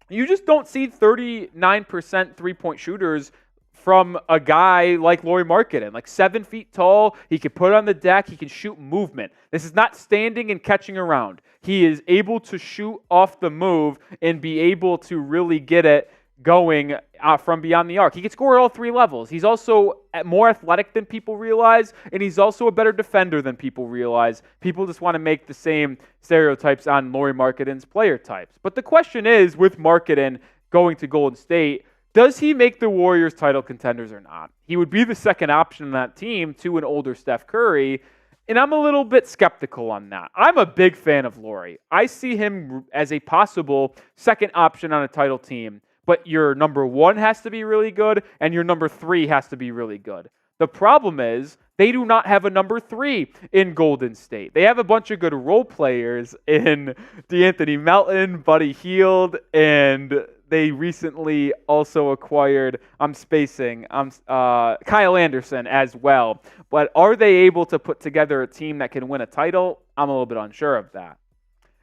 you just don't see 39% three-point shooters from a guy like Lauri Markkanen, like 7 feet tall. He can put it on the deck. He can shoot movement. This is not standing and catching around. He is able to shoot off the move and be able to really get it going from beyond the arc. He can score at all 3 levels. He's also more athletic than people realize, and he's also a better defender than people realize. People just want to make the same stereotypes on Lauri Markkanen's player types. But the question is, with Markkanen going to Golden State, does he make the Warriors title contenders or not? He would be the second option on that team to an older Steph Curry, and I'm a little bit skeptical on that. I'm a big fan of Lauri. I see him as a possible second option on a title team, but your number 1 has to be really good, and your number 3 has to be really good. The problem is They do not have a number 3 in Golden State. They have a bunch of good role players in DeAnthony Melton, Buddy Hield, and they recently also acquired, Kyle Anderson as well. But are they able to put together a team that can win a title? I'm a little bit unsure of that.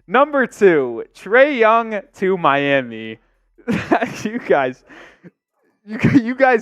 Number 2, Trae Young to Miami. You guys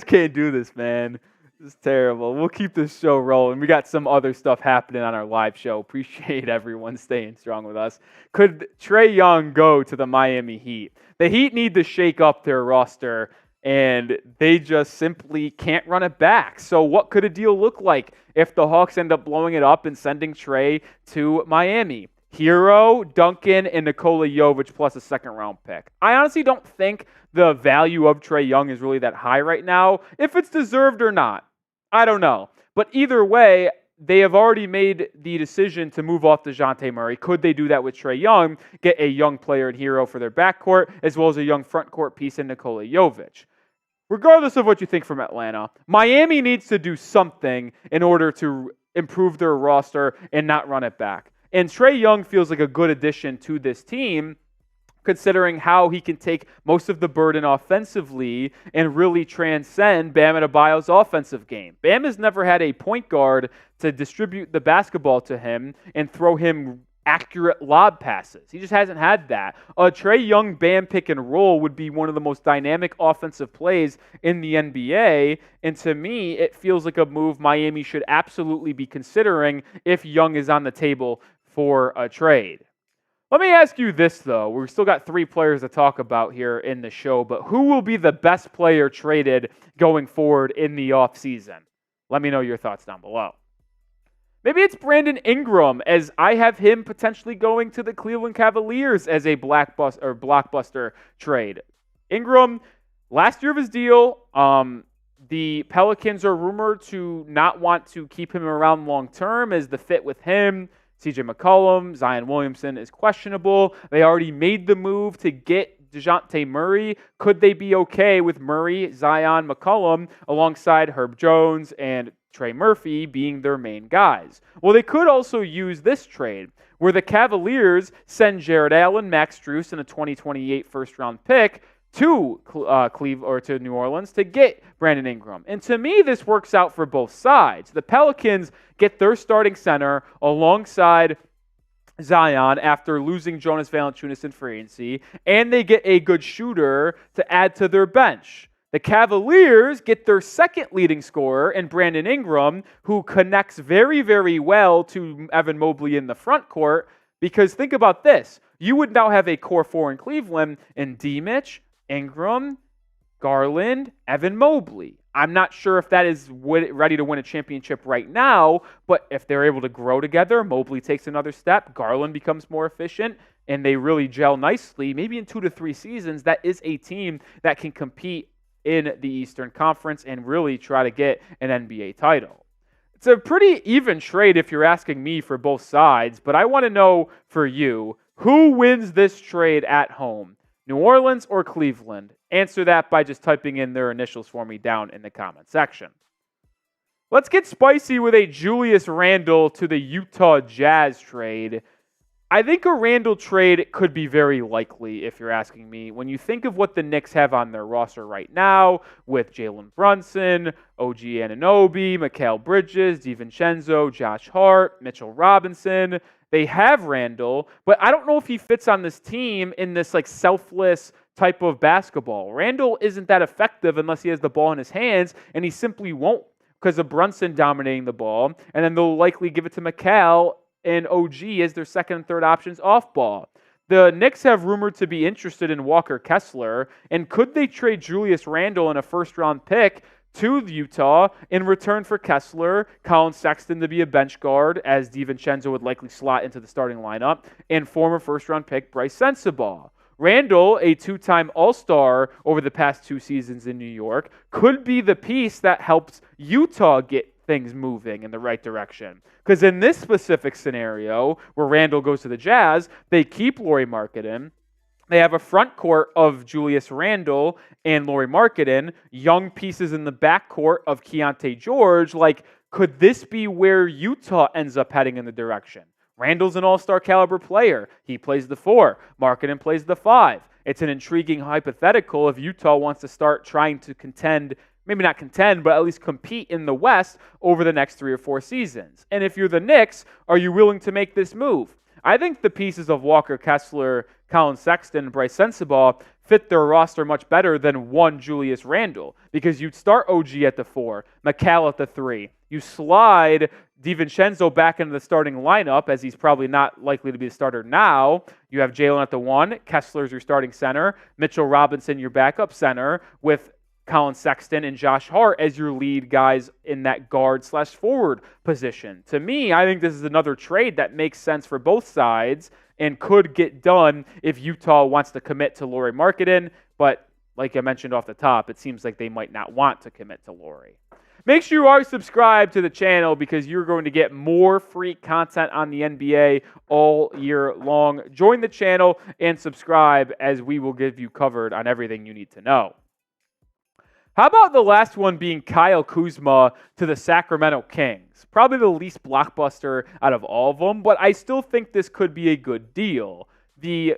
can't do this, man. This is terrible. We'll keep this show rolling. We got some other stuff happening on our live show. Appreciate everyone staying strong with us. Could Trae Young go to the Miami Heat? The Heat need to shake up their roster, and they just simply can't run it back. So what could a deal look like if the Hawks end up blowing it up and sending Trae to Miami? Hero, Duncan, and Nikola Jovic plus a second-round pick. I honestly don't think the value of Trae Young is really that high right now. If it's deserved or not, I don't know. But either way, they have already made the decision to move off DeJounte Murray. Could they do that with Trae Young, get a young player and Hero for their backcourt, as well as a young frontcourt piece in Nikola Jovic? Regardless of what you think from Atlanta, Miami needs to do something in order to improve their roster and not run it back. And Trae Young feels like a good addition to this team, considering how he can take most of the burden offensively and really transcend Bam Adebayo's offensive game. Bam has never had a point guard to distribute the basketball to him and throw him accurate lob passes. He just hasn't had that. A Trae Young Bam pick and roll would be one of the most dynamic offensive plays in the NBA, and to me, it feels like a move Miami should absolutely be considering if Young is on the table for a trade. Let me ask you this, though. We've still got 3 players to talk about here in the show, but who will be the best player traded going forward in the offseason? Let me know your thoughts down below. Maybe it's Brandon Ingram, as I have him potentially going to the Cleveland Cavaliers as a blockbuster trade. Ingram, last year of his deal, the Pelicans are rumored to not want to keep him around long term, as the fit with him, CJ McCollum, Zion Williamson is questionable. They already made the move to get DeJounte Murray. Could they be okay with Murray, Zion, McCollum alongside Herb Jones and Trey Murphy being their main guys? Well, they could also use this trade where the Cavaliers send Jared Allen, Max Strus, and a 2028 first-round pick to Cleveland or to New Orleans to get Brandon Ingram. And to me, this works out for both sides. The Pelicans get their starting center alongside Zion after losing Jonas Valanciunas in free agency, and they get a good shooter to add to their bench. The Cavaliers get their second leading scorer in Brandon Ingram, who connects very, very well to Evan Mobley in the front court, because think about this. You would now have a core 4 in Cleveland in D-Mitch, Ingram, Garland, Evan Mobley. I'm not sure if that is ready to win a championship right now, but if they're able to grow together, Mobley takes another step, Garland becomes more efficient, and they really gel nicely, maybe in 2 to 3 seasons, that is a team that can compete in the Eastern Conference and really try to get an NBA title. It's a pretty even trade if you're asking me for both sides, but I want to know for you, who wins this trade at home? New Orleans or Cleveland? Answer that by just typing in their initials for me down in the comment section. Let's get spicy with a Julius Randle to the Utah Jazz trade. I think a Randle trade could be very likely if you're asking me. When you think of what the Knicks have on their roster right now with Jalen Brunson, OG Anunoby, Mikal Bridges, DiVincenzo, Josh Hart, Mitchell Robinson, they have Randle, but I don't know if he fits on this team in this like selfless type of basketball. Randle isn't that effective unless he has the ball in his hands, and he simply won't because of Brunson dominating the ball, and then they'll likely give it to Mikal and OG as their second and third options off ball. The Knicks have rumored to be interested in Walker Kessler, and could they trade Julius Randle and a first-round pick to Utah in return for Kessler, Colin Sexton to be a bench guard, as DiVincenzo would likely slot into the starting lineup, and former first-round pick Bryce Sensabaugh. Randle, a 2-time All-Star over the past 2 seasons in New York, could be the piece that helps Utah get things moving in the right direction. Because in this specific scenario, where Randle goes to the Jazz, they keep Lauri Markkanen. They have a front court of Julius Randle and Lauri Markkanen, young pieces in the backcourt of Keontae George. Like, Could this be where Utah ends up heading in the direction? Randall's an all-star caliber player. He plays the 4. Markkanen plays the 5. It's an intriguing hypothetical if Utah wants to start trying to contend, maybe not contend, but at least compete in the West over the next 3 or 4 seasons. And if you're the Knicks, are you willing to make this move? I think the pieces of Walker Kessler, Colin Sexton, and Bryce Sensabaugh fit their roster much better than one Julius Randle, because you'd start OG at the 4, McCall at the 3. You slide DiVincenzo back into the starting lineup, as he's probably not likely to be the starter now. You have Jalen at the 1, Kessler's your starting center, Mitchell Robinson your backup center, with Colin Sexton and Josh Hart as your lead guys in that guard/forward position. To me, I think this is another trade that makes sense for both sides and could get done if Utah wants to commit to Lauri Markkanen, but like I mentioned off the top, it seems like they might not want to commit to Lauri. Make sure you are subscribed to the channel because you're going to get more free content on the NBA all year long. Join the channel and subscribe, as we will give you covered on everything you need to know. How about the last one being Kyle Kuzma to the Sacramento Kings? Probably the least blockbuster out of all of them, but I still think this could be a good deal. The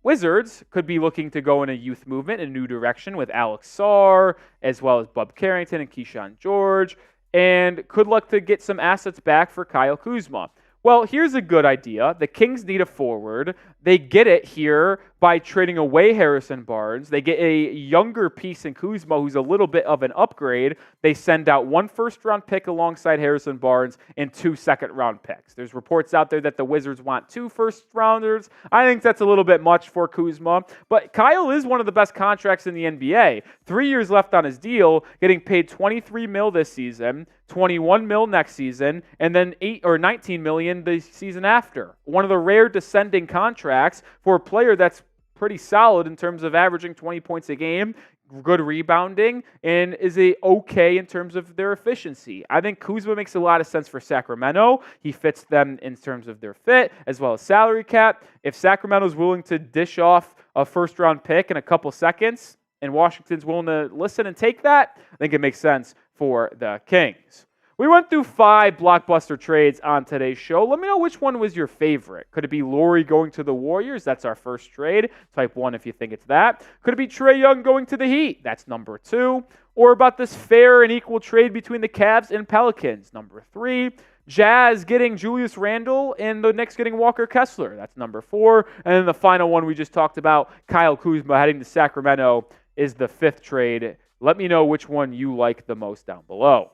Wizards could be looking to go in a youth movement in a new direction with Alex Sarr, as well as Bub Carrington and Keyshawn George, and could look to get some assets back for Kyle Kuzma. Well, here's a good idea. The Kings need a forward. They get it here by trading away Harrison Barnes. They get a younger piece in Kuzma who's a little bit of an upgrade. They send out 1 first-round pick alongside Harrison Barnes and 2 second-round picks. There's reports out there that the Wizards want 2 first-rounders. I think that's a little bit much for Kuzma. But Kyle is one of the best contracts in the NBA. 3 years left on his deal, getting paid $23 million this season, $21 million next season, and then $19 million the season after. One of the rare descending contracts for a player that's pretty solid in terms of averaging 20 points a game, good rebounding, and is okay in terms of their efficiency. I think Kuzma makes a lot of sense for Sacramento. He fits them in terms of their fit as well as salary cap. If Sacramento's willing to dish off a first-round pick in a couple seconds and Washington's willing to listen and take that, I think it makes sense for the Kings. We went through 5 blockbuster trades on today's show. Let me know which one was your favorite. Could it be Lauri going to the Warriors? That's our first trade. Type 1 if you think it's that. Could it be Trae Young going to the Heat? That's number 2. Or about this fair and equal trade between the Cavs and Pelicans? Number 3. Jazz getting Julius Randle and the Knicks getting Walker Kessler? That's number 4. And then the final one we just talked about, Kyle Kuzma heading to Sacramento, is the 5th trade. Let me know which one you like the most down below.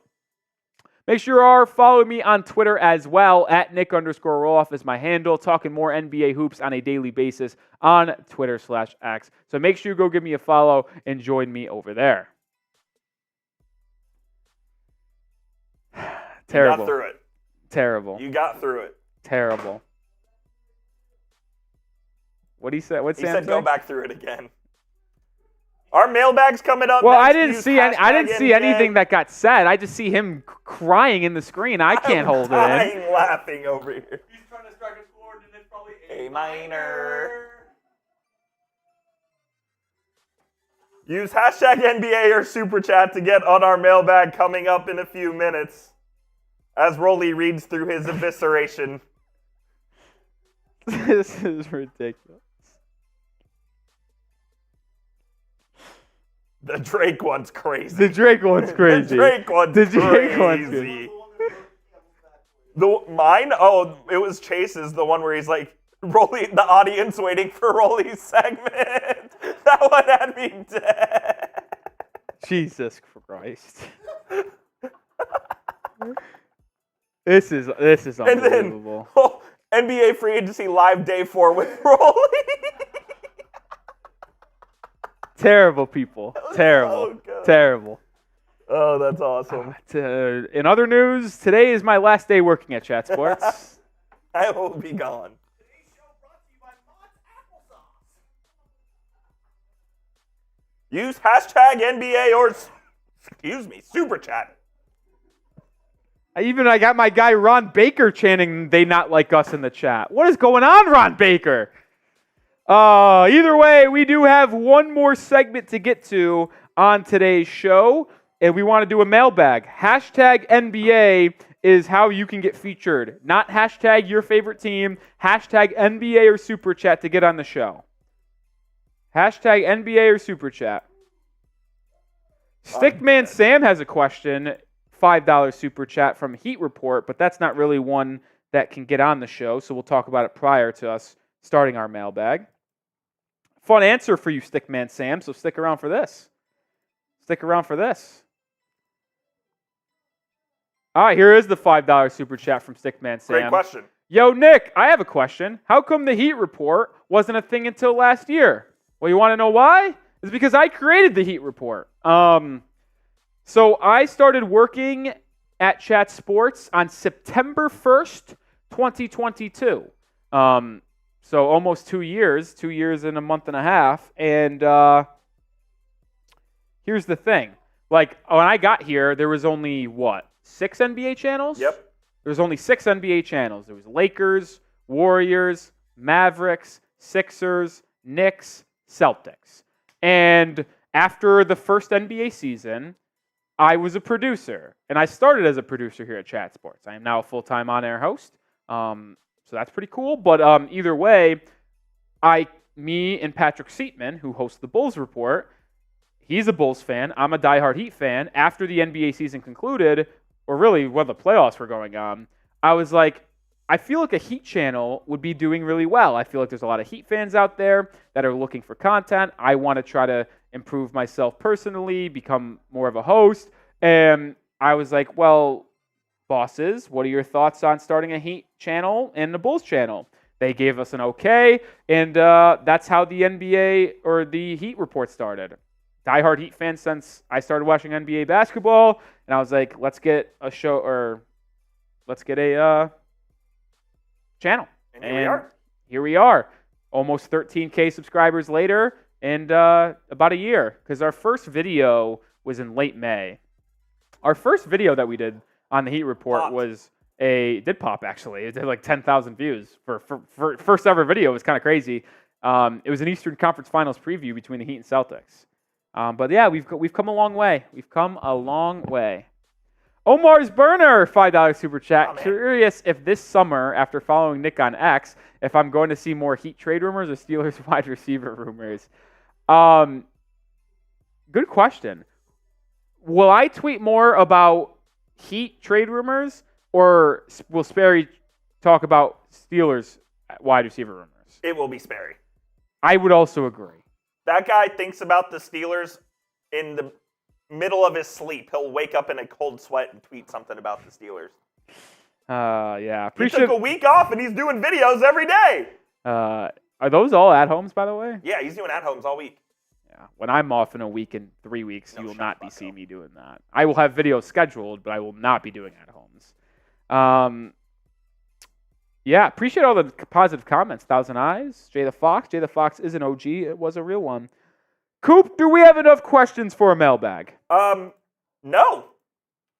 Make sure you are following me on Twitter as well. At Nic_Rohloff is my handle. Talking more NBA hoops on a daily basis on Twitter/X. So make sure you go give me a follow and join me over there. Terrible. You got through it. Terrible. You got through it. Terrible. What did he say? What's He Sam said say? go back through it again. Our mailbag's coming up. Well, next. I didn't Use see any, I didn't see NBA. anything that got said. I just see him crying in the screen. I can't hold it in. I'm laughing over here. He's trying to strike a chord and it's probably A minor. Use hashtag NBA or Super Chat to get on our mailbag coming up in a few minutes as Rolly reads through his evisceration. This is ridiculous. The Drake one's crazy. The Drake one's crazy. The Drake one's The Drake one's crazy. Mine? Oh, it was Chase's, the one where he's like, Rolly, the audience waiting for Rolly's segment. That one had me dead. Jesus Christ. This is And unbelievable. then, NBA free agency live day 4 with Rolly. Terrible people. Terrible. so good. Terrible. Oh, that's awesome. In other news, today is my last day working at Chat Sports. I will be gone. Today's show brought to you by Mott's Applesauce. Use hashtag NBA or, Super Chat. I got my guy Ron Baker chanting they not like us in the chat. What is going on, Ron Baker? Either way, we do have one more segment to get to on today's show. and we want to do a mailbag. Hashtag NBA is how you can get featured. Not hashtag your favorite team. Hashtag NBA or Super Chat to get on the show. Hashtag NBA or Super Chat. Stickman Sam has a question. $5 Super Chat from Heat Report, but that's not really one that can get on the show, so we'll talk about it prior to us starting our mailbag. Fun answer for you, Stickman Sam, so stick around for this. Stick around for this. All right, here is the $5 Super Chat from Stickman Sam. Great question. Yo, Nick, I have a question. How come the Heat Report wasn't a thing until last year? Well, you want to know why? It's because I created the Heat Report. So I started working at Chat Sports on September 1st, 2022. So almost 2 years, 2 years and a month and a half. And here's the thing. Like, when I got here, there was only, 6 NBA channels? Yep. There was only 6 NBA channels. There was Lakers, Warriors, Mavericks, Sixers, Knicks, Celtics. And after the first NBA season, I was a producer. And I started as a producer here at Chat Sports. I am now a full-time on-air host. So that's pretty cool. But either way, me and Patrick Seatman, who hosts the Bulls Report, he's a Bulls fan. I'm a diehard Heat fan. After the NBA season concluded, or really when the playoffs were going on, I was like, I feel like a Heat channel would be doing really well. I feel like there's a lot of Heat fans out there that are looking for content. I want to try to improve myself personally, become more of a host. And I was like, well, bosses, what are your thoughts on starting a Heat channel and a Bulls channel? They gave us an okay, and that's how the NBA or the Heat Report started. Diehard Heat fan since I started watching NBA basketball, and I was like, let's get a show, or let's get a channel. And here we are. Here we are, almost 13K subscribers later, and about a year, because our first video was in late May. Our first video that we did on the Heat Report did pop actually. It did like 10,000 views for first ever video. It was kind of crazy. It was an Eastern Conference Finals preview between the Heat and Celtics. But yeah, we've come a long way. We've come a long way. Omar's Burner, $5 Super Chat. Oh, curious if this summer, after following Nick on X, if I'm going to see more Heat trade rumors or Steelers wide receiver rumors. Good question. Will I tweet more about Heat trade rumors, or will Sperry talk about Steelers wide receiver rumors? It will be Sperry. I would also agree. That guy thinks about the Steelers in the middle of his sleep. He'll wake up in a cold sweat and tweet something about the Steelers. Yeah. He took a week off and he's doing videos every day. Are those all at homes, by the way? Yeah, he's doing at-homes all week. Yeah. When I'm off in a week and 3 weeks, No, you will shut not the be fuck seeing up. me doing that. I will have videos scheduled, but I will not be doing at homes. Yeah, appreciate all the positive comments. Thousand Eyes, Jay the Fox. Jay the Fox is an OG. It was a real one. Coop, do we have enough questions for a mailbag? No.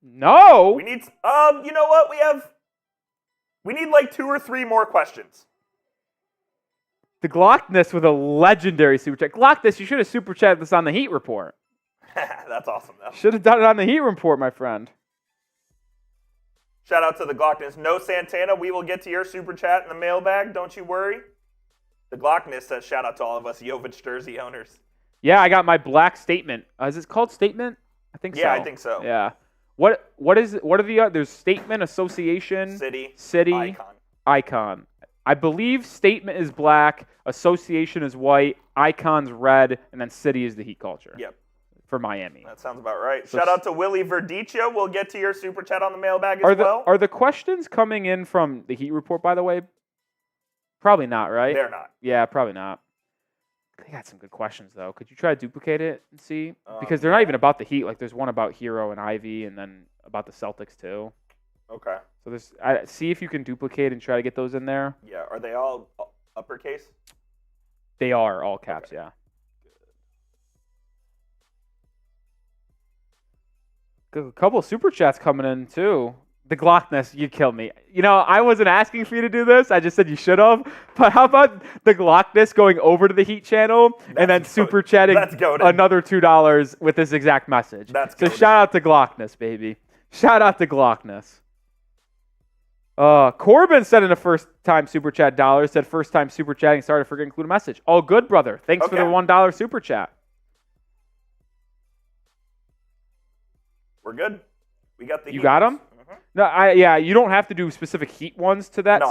No. We need, you know what? We need like 2 or 3 more questions. The Glockness with a legendary super chat. Glockness, you should have super chatted this on the Heat Report. That's awesome, though. Should have done it on the Heat Report, my friend. Shout out to the Glockness. No, Santana, we will get to your super chat in the mailbag. Don't you worry. The Glockness says shout out to all of us Jovan jersey owners. Yeah, I got my black statement. Is it called statement? I think so. Yeah, I think so. Yeah. What are the there's statement, association, City, icon. I believe statement is black, association is white, icon's red, and then city is the Heat culture. Yep. For Miami. That sounds about right. So Shout out to Willie Verdicchio. We'll get to your super chat on the mailbag well. Are the questions coming in from the Heat Report, by the way? Probably not, right? They're not. Yeah, probably not. They got some good questions, though. Could you try to duplicate it and see? Because they're not even about the Heat. Like, there's one about Hero and Ivy, and then about the Celtics, too. Okay. So see if you can duplicate and try to get those in there. Yeah. Are they all uppercase? They are all caps, Okay. yeah. A couple of super chats coming in, too. The Glockness, you kill me. You know, I wasn't asking for you to do this. I just said you should have. But how about the Glockness going over to the Heat channel and then super chatting another $2 with this exact message? So shout out to Glockness, baby. Shout out to Glockness. Corbin said in a first-time super chat dollar, said first-time super chatting, sorry to forget to include a message. All good, brother. Thanks for the $1 super chat. We're good. We got the You got them? No, you don't have to do specific Heat ones to that,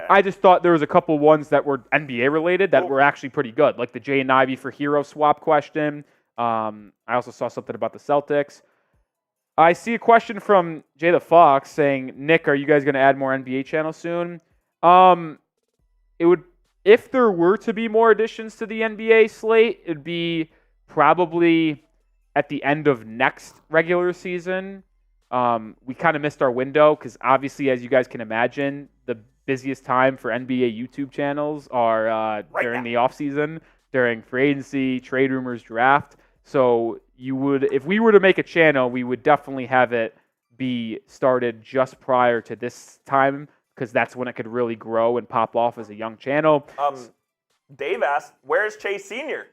I just thought there was a couple ones that were NBA related that were actually pretty good, like the Jay and Ivy for hero swap question. I also saw something about the Celtics. I see a question from Jay the Fox saying, Nick, are you guys going to add more NBA channels soon? It would, if there were to be more additions to the NBA slate, it'd be probably at the end of next regular season. We kind of missed our window because obviously, as you guys can imagine, the busiest time for NBA YouTube channels are during the offseason, during free agency, trade rumors, draft. So if we were to make a channel, we would definitely have it be started just prior to this time because that's when it could really grow and pop off as a young channel. Dave asked, where's Chase Sr.?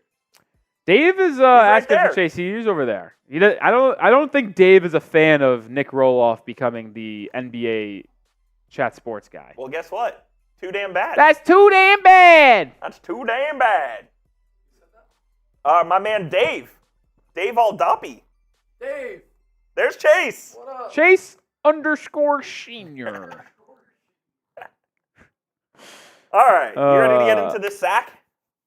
Dave is asking for Chase. He's over there. I don't think Dave is a fan of Nic Rohloff becoming the NBA chat sports guy. Well, guess what? Too damn bad. That's too damn bad. That's too damn bad. My man Dave. Dave Aldapi. Dave. There's Chase. What up? Chase _ senior. All right. You ready to get into this sack?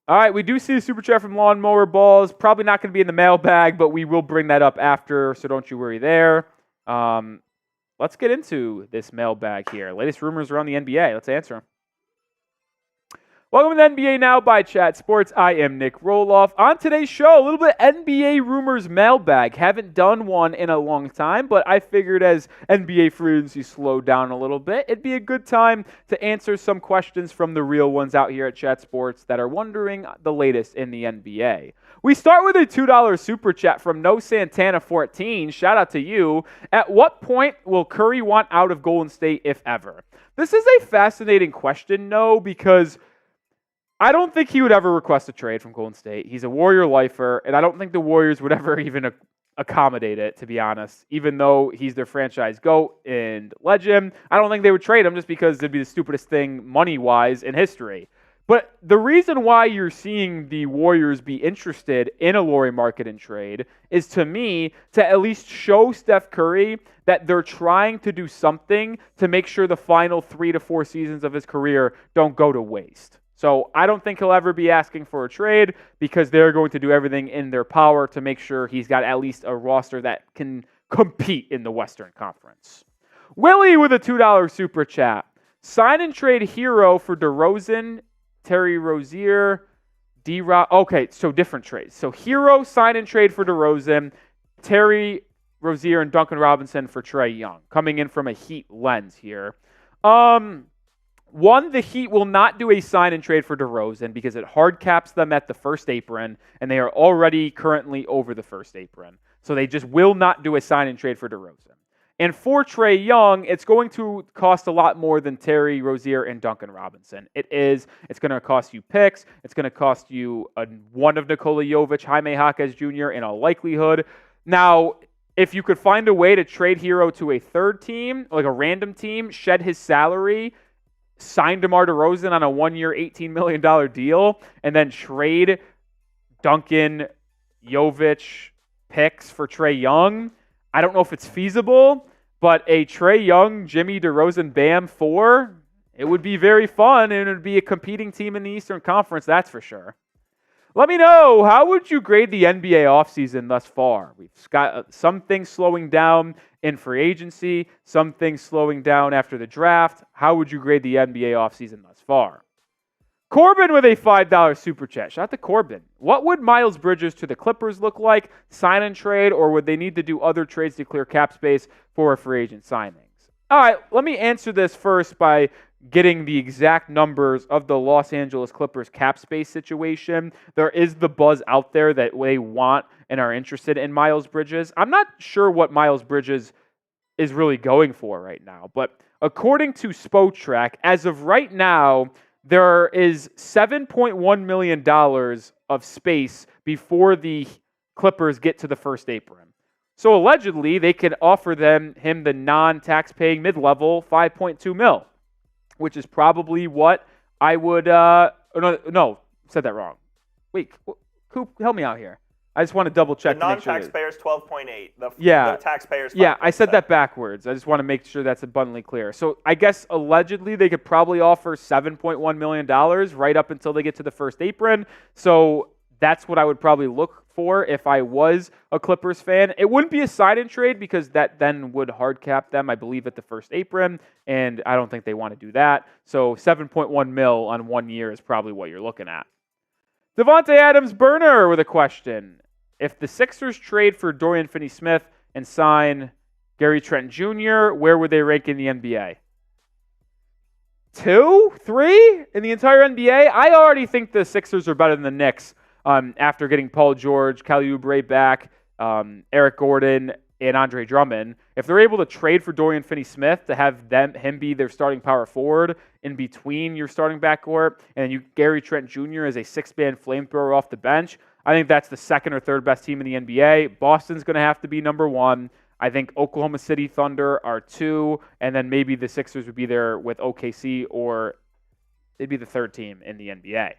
All right, we do see a super chat from Lawnmower Balls. Probably not going to be in the mailbag, but we will bring that up after, so don't you worry there. Let's get into this mailbag here. Latest rumors around the NBA. Let's answer them. Welcome to NBA Now by Chat Sports. I am Nic Rohloff. On today's show, a little bit NBA rumors mailbag. Haven't done one in a long time, but I figured as NBA free agency slowed down a little bit, it'd be a good time to answer some questions from the real ones out here at Chat Sports that are wondering the latest in the NBA. We start with a $2 super chat from No Santana 14. Shout out to you. At what point will Curry want out of Golden State, if ever? This is a fascinating question, No, because I don't think he would ever request a trade from Golden State. He's a Warrior lifer, and I don't think the Warriors would ever even accommodate it, to be honest. Even though he's their franchise GOAT and legend, I don't think they would trade him just because it'd be the stupidest thing money-wise in history. But the reason why you're seeing the Warriors be interested in a Lauri Markkanen trade is, to me, to at least show Steph Curry that they're trying to do something to make sure the final 3 to 4 seasons of his career don't go to waste. So I don't think he'll ever be asking for a trade because they're going to do everything in their power to make sure he's got at least a roster that can compete in the Western Conference. Willie with a $2 super chat. Sign and trade Hero for DeRozan, Terry Rozier, D-Rock. Okay, so different trades. So Hero, sign and trade for DeRozan, Terry Rozier, and Duncan Robinson for Trae Young. Coming in from a Heat lens here. One, the Heat will not do a sign and trade for DeRozan because it hard caps them at the first apron, and they are already currently over the first apron. So they just will not do a sign and trade for DeRozan. And for Trae Young, it's going to cost a lot more than Terry Rozier and Duncan Robinson. It's going to cost you picks. It's going to cost you one of Nikola Jovic, Jaime Jaquez Jr. in all likelihood. Now, if you could find a way to trade Hero to a third team, like a random team, shed his salary, sign DeMar DeRozan on a 1-year, $18 million deal, and then trade Duncan, Jovic picks for Trae Young, I don't know if it's feasible, but a Trae Young, Jimmy DeRozan, Bam 4, it would be very fun, and it would be a competing team in the Eastern Conference, that's for sure. Let me know, how would you grade the NBA offseason thus far? We've got some things slowing down in free agency, some things slowing down after the draft. How would you grade the NBA offseason thus far? Corbin with a $5 super chat. Shout out to Corbin. What would Miles Bridges to the Clippers look like? Sign and trade, or would they need to do other trades to clear cap space for free agent signings? All right, let me answer this first by getting the exact numbers of the Los Angeles Clippers cap space situation. There is the buzz out there that they want and are interested in Miles Bridges. I'm not sure what Miles Bridges is really going for right now. But according to Spotrac, as of right now, there is $7.1 million of space before the Clippers get to the first apron. So allegedly, they could offer him the non-tax-paying mid-level $5.2 million, which is probably what I would. No, said that wrong. Wait, Coop, help me out here. I just want to double check. The non-taxpayers 12.8. The taxpayers. 5.7. Yeah, I said that backwards. I just want to make sure that's abundantly clear. So I guess allegedly they could probably offer $7.1 million right up until they get to the first apron. So that's what I would probably look for if I was a Clippers fan. It wouldn't be a sign-in trade because that then would hard cap them, I believe, at the first apron, and I don't think they want to do that. So $7.1 million on 1 year is probably what you're looking at. Devontae Adams-Burner with a question. If the Sixers trade for Dorian Finney-Smith and sign Gary Trent Jr., where would they rank in the NBA? 2? 3 in the entire NBA? I already think the Sixers are better than the Knicks after getting Paul George, Kelly Oubre back, Eric Gordon, and Andre Drummond. If they're able to trade for Dorian Finney-Smith to have him be their starting power forward in between your starting backcourt, and you Gary Trent Jr. as a six-man flamethrower off the bench, I think that's the second or third best team in the NBA. Boston's going to have to be number 1. I think Oklahoma City Thunder are 2, and then maybe the Sixers would be there with OKC, or they'd be the third team in the NBA.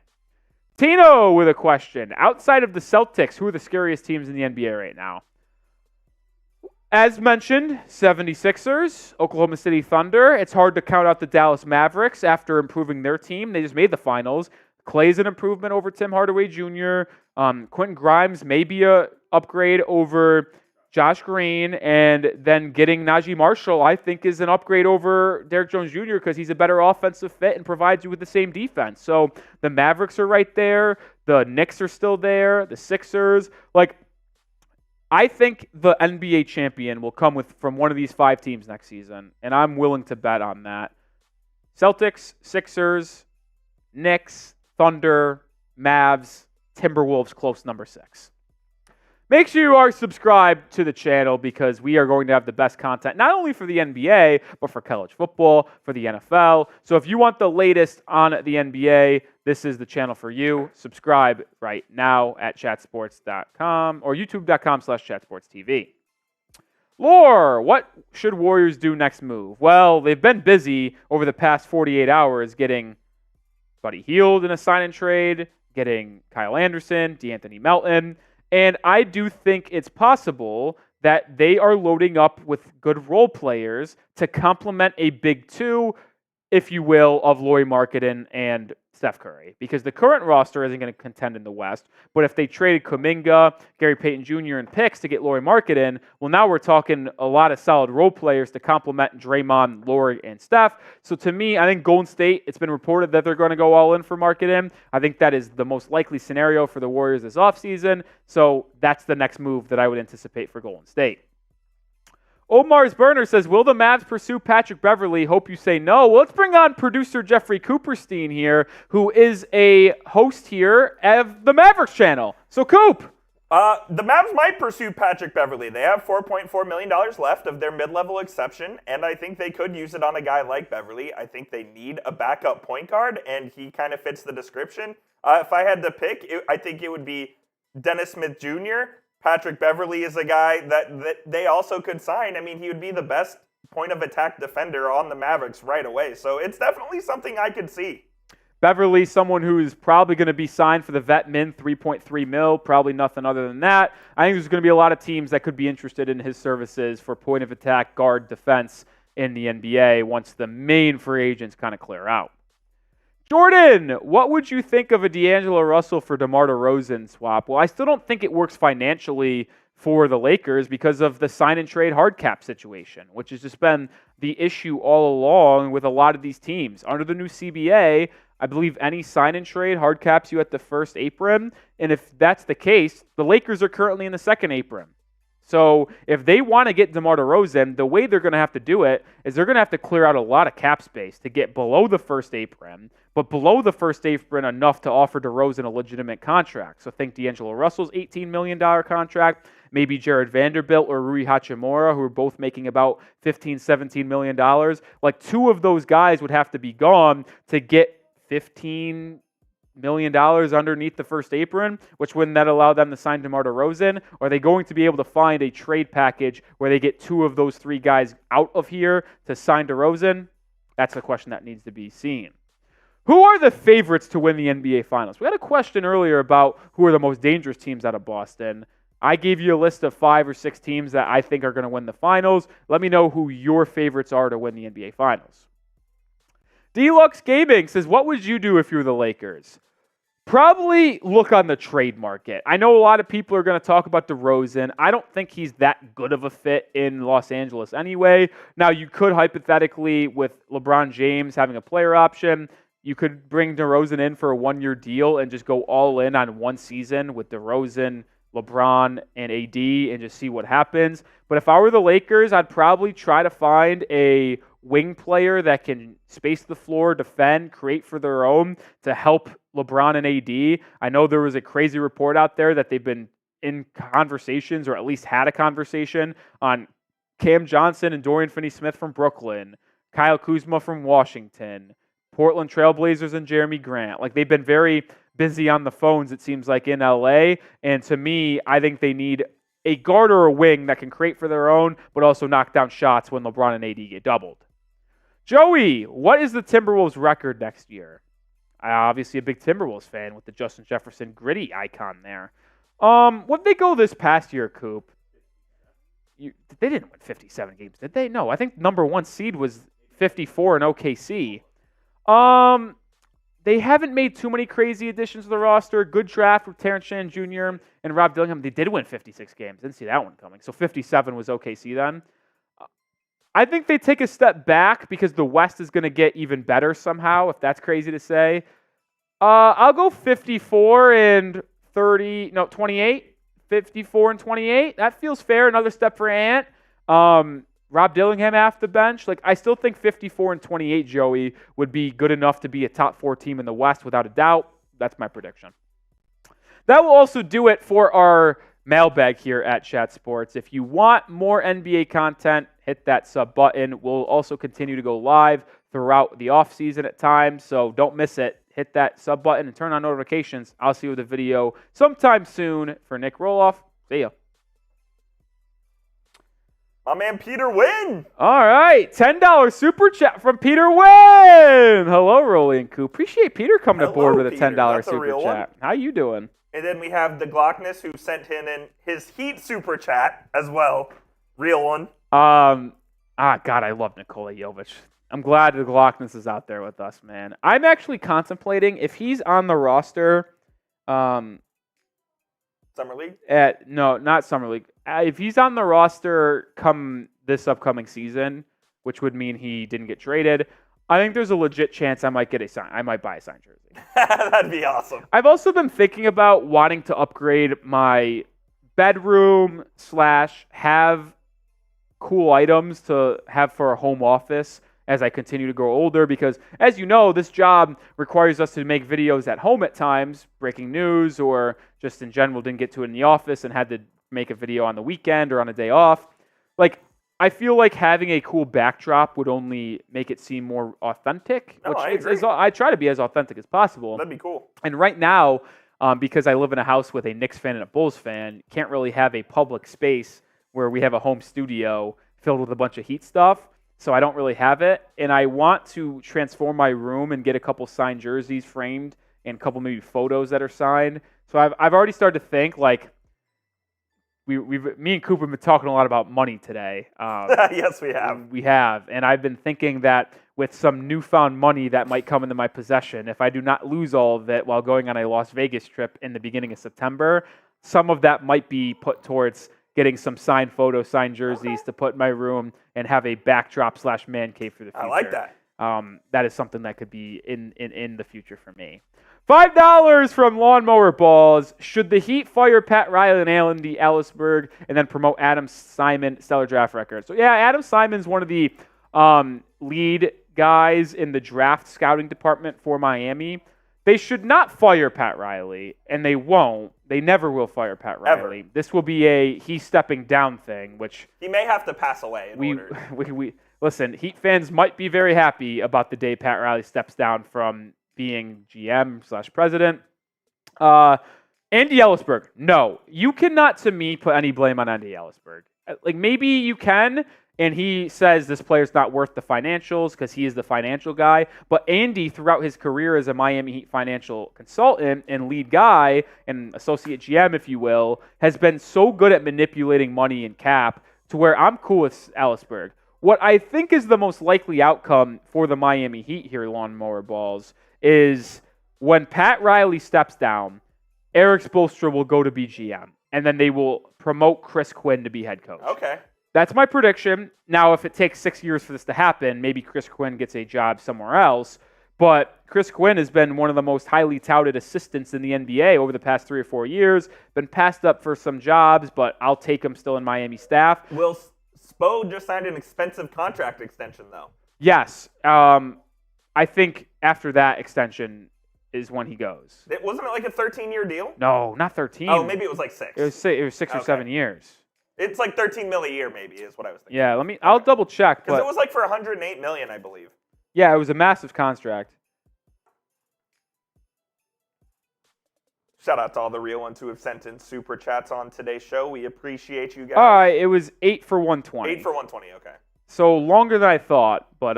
Tino with a question. Outside of the Celtics, who are the scariest teams in the NBA right now? As mentioned, 76ers, Oklahoma City Thunder. It's hard to count out the Dallas Mavericks after improving their team. They just made the finals. Clay's an improvement over Tim Hardaway Jr. Quentin Grimes may be a upgrade over Josh Green, and then getting Najee Marshall, I think, is an upgrade over Derrick Jones Jr. because he's a better offensive fit and provides you with the same defense. So the Mavericks are right there. The Knicks are still there. The Sixers. I think the NBA champion will come from one of these 5 teams next season, and I'm willing to bet on that. Celtics, Sixers, Knicks, Thunder, Mavs, Timberwolves, close number 6. Make sure you are subscribed to the channel because we are going to have the best content, not only for the NBA, but for college football, for the NFL. So if you want the latest on the NBA, this is the channel for you. Subscribe right now at chatsports.com or youtube.com/chatsportstv. Lore, what should Warriors do next move? Well, they've been busy over the past 48 hours getting Buddy Hield in a sign-and trade, getting Kyle Anderson, DeAnthony Melton. And I do think it's possible that they are loading up with good role players to complement a big 2, if you will, of Lauri Markkanen and Steph Curry. Because the current roster isn't going to contend in the West. But if they traded Kuminga, Gary Payton Jr., and picks to get Lauri Markkanen, well, now we're talking a lot of solid role players to complement Draymond, Lauri, and Steph. So to me, I think Golden State, it's been reported that they're going to go all in for Markkanen. I think that is the most likely scenario for the Warriors this offseason. So that's the next move that I would anticipate for Golden State. Omar's Burner says, will the Mavs pursue Patrick Beverley? Hope you say no. Well, let's bring on producer Jeffrey Cooperstein here, who is a host here of the Mavericks channel. So, Coop. The Mavs might pursue Patrick Beverley. They have $4.4 million left of their mid-level exception, and I think they could use it on a guy like Beverley. I think they need a backup point guard, and he kind of fits the description. If I had to pick, I think it would be Dennis Smith Jr., Patrick Beverley is a guy that they also could sign. I mean, he would be the best point of attack defender on the Mavericks right away. So it's definitely something I could see. Beverley, someone who is probably going to be signed for the vet min, $3.3 million, probably nothing other than that. I think there's going to be a lot of teams that could be interested in his services for point of attack, guard, defense in the NBA once the main free agents kind of clear out. Jordan, what would you think of a D'Angelo Russell for DeMar DeRozan swap? Well, I still don't think it works financially for the Lakers because of the sign-and-trade hard cap situation, which has just been the issue all along with a lot of these teams. Under the new CBA, I believe any sign-and-trade hard caps you at the first apron, and if that's the case, the Lakers are currently in the second apron. So if they want to get DeMar DeRozan, the way they're going to have to do it is they're going to have to clear out a lot of cap space to get below the first apron, but below the first apron enough to offer DeRozan a legitimate contract. So think D'Angelo Russell's $18 million contract. maybe Jared Vanderbilt or Rui Hachimura, who are both making about $15-17 million. Like, two of those guys would have to be gone to get $15 million underneath the first apron, which wouldn't that allow them to sign DeMar DeRozan? Or are they going to be able to find a trade package where they get two of those three guys out of here to sign DeRozan? That's the question that needs to be seen. Who are the favorites to win the NBA Finals? We had a question earlier about who are the most dangerous teams out of Boston. I gave you a list of 5 or 6 teams that I think are going to win the Finals. Let me know who your favorites are to win the NBA Finals. Deluxe Gaming says, what would you do if you were the Lakers? Probably look on the trade market. I know a lot of people are going to talk about DeRozan. I don't think he's that good of a fit in Los Angeles anyway. Now, you could hypothetically, with LeBron James having a player option, you could bring DeRozan in for a 1-year deal and just go all in on one season with DeRozan, LeBron, and AD and just see what happens. But if I were the Lakers, I'd probably try to find a wing player that can space the floor, defend, create for their own to help LeBron and AD. I know there was a crazy report out there that they've been in conversations, or at least had a conversation, on Cam Johnson and Dorian Finney-Smith from Brooklyn, Kyle Kuzma from Washington, Portland Trailblazers and Jeremy Grant. Like, they've been very busy on the phones, it seems like, in LA. And to me, I think they need a guard or a wing that can create for their own, but also knock down shots when LeBron and AD get doubled. Joey, what is the Timberwolves record next year? Obviously a big Timberwolves fan with the Justin Jefferson gritty icon there. What did they go this past year, Coop? They didn't win 57 games, did they? No, I think number 1 seed was 54 in OKC. They haven't made too many crazy additions to the roster. Good draft with Terrence Shannon Jr. and Rob Dillingham. They did win 56 games. Didn't see that one coming. So 57 was OKC then. I think they take a step back because the West is going to get even better somehow, if that's crazy to say. I'll go 54 and 30, no, 28. 54 and 28. That feels fair. Another step for Ant. Rob Dillingham off the bench. Like, I still think 54 and 28, Joey, would be good enough to be a top 4 team in the West without a doubt. That's my prediction. That will also do it for our mailbag here at Chat Sports. If you want more NBA content, hit that sub button. We'll also continue to go live throughout the offseason at times, so don't miss it. Hit that sub button and turn on notifications. I'll see you with a video sometime soon. For Nic Rohloff, see ya. My man Peter Wynn. All right, $10 super chat from Peter Wynn. Hello, Rolly and Coop. Appreciate Peter coming aboard with a $10 That's super a chat. How you doing? And then we have the Glockness, who sent in his Heat super chat as well. Real one. God, I love Nikola Jovic. I'm glad the Glockness is out there with us, man. I'm actually contemplating if he's on the roster. Summer League? No, not Summer League. If he's on the roster come this upcoming season, which would mean he didn't get traded, I think there's a legit chance I might buy a signed jersey. That'd be awesome. I've also been thinking about wanting to upgrade my bedroom / have cool items to have for a home office as I continue to grow older, because as you know, this job requires us to make videos at home at times, breaking news, or just in general didn't get to it in the office and had to make a video on the weekend or on a day off. Like, I feel like having a cool backdrop would only make it seem more authentic. No, I which agree. I try to be as authentic as possible. That'd be cool. And right now, because I live in a house with a Knicks fan and a Bulls fan, can't really have a public space where we have a home studio filled with a bunch of Heat stuff. So I don't really have it. And I want to transform my room and get a couple signed jerseys framed and a couple maybe photos that are signed. So I've already started to think, like, me and Cooper have been talking a lot about money today. Yes, we have. We have. And I've been thinking that with some newfound money that might come into my possession, if I do not lose all of it while going on a Las Vegas trip in the beginning of September, some of that might be put towards getting some signed photos, signed jerseys to put in my room and have a backdrop / man cave for the future. I like that. That is something that could be in the future for me. $5 from Lawnmower Balls. Should the Heat fire Pat Riley and Alan D. Ellisberg and then promote Adam Simon, stellar draft record? So, yeah, Adam Simon's one of the lead guys in the draft scouting department for Miami. They should not fire Pat Riley, and they won't. They never will fire Pat Riley. Ever. This will be a he's stepping down thing, which He may have to pass away in order. we listen. Heat fans might be very happy about the day Pat Riley steps down from being GM/president. Andy Ellisberg, no, you cannot to me put any blame on Andy Ellisberg. Like maybe you can. And he says this player's not worth the financials because he is the financial guy. But Andy, throughout his career as a Miami Heat financial consultant and lead guy and associate GM, if you will, has been so good at manipulating money and cap to where I'm cool with Ellisberg. What I think is the most likely outcome for the Miami Heat here, Lawnmower Balls, is when Pat Riley steps down, Eric Spoelstra will go to be GM. And then they will promote Chris Quinn to be head coach. Okay. That's my prediction. Now, if it takes 6 years for this to happen, maybe Chris Quinn gets a job somewhere else. But Chris Quinn has been one of the most highly touted assistants in the NBA over the past 3 or 4 years. Been passed up for some jobs, but I'll take him still in Miami staff. Will Spo just signed an expensive contract extension, though? Yes. I think after that extension is when he goes. Wasn't it like a 13-year deal? No, not 13. Oh, maybe it was like 6. It was 6 or 7 years. It's like 13 mil a year, maybe, is what I was thinking. Yeah, I'll double check. Because But it was like for 108 million, I believe. yeah, it was a massive contract. Shout out to all the real ones who have sent in super chats on today's show. We appreciate you guys. All right, it was 8 for 120. 8 for 120, okay. So longer than I thought, but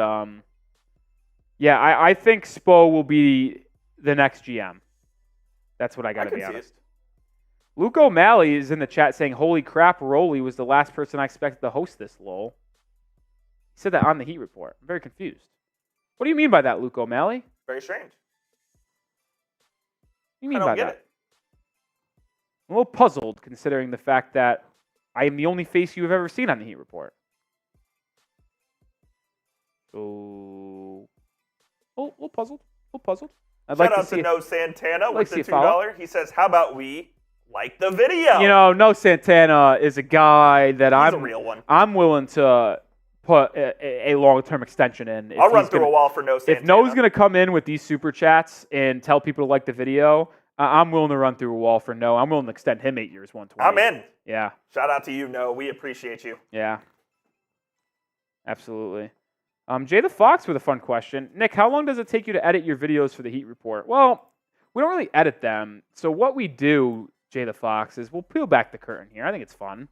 yeah, I think Spo will be the next GM. That's what I got to be honest. Luke O'Malley is in the chat saying, "Holy crap, Rolly was the last person I expected to host this." Lol. He said that on the Heat Report. I'm very confused. What do you mean by that, Luke O'Malley? Very strange. What do you mean I by don't get that? it. I'm a little puzzled considering the fact that I am the only face you have ever seen on the Heat Report. So, a little puzzled. I'd like Shout to out see to No Santana like with to the see a follow. $2. He says, "How about we like the video?" You know, No Santana is a guy that He's a real one. I'm willing to put a long-term extension in. If I'll run he's through gonna- a wall for No Santana. If No's going to come in with these super chats and tell people to like the video, I'm willing to run through a wall for No. I'm willing to extend him 8 years, 120. I'm in. Yeah, Shout out to you, No. We appreciate you. yeah. Absolutely. Jay the Fox with a fun question. Nick, how long does it take you to edit your videos for the Heat Report? Well, we don't really edit them. So what we do, Jay the Fox, is we'll peel back the curtain here. I think it's fun.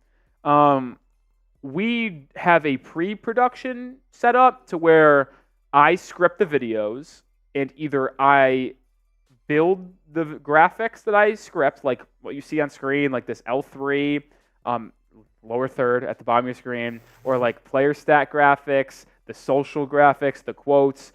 We have a pre-production setup to where I script the videos and either I build the graphics that I script, like what you see on screen, like this L3, lower third at the bottom of your screen, or like player stat graphics, the social graphics, the quotes,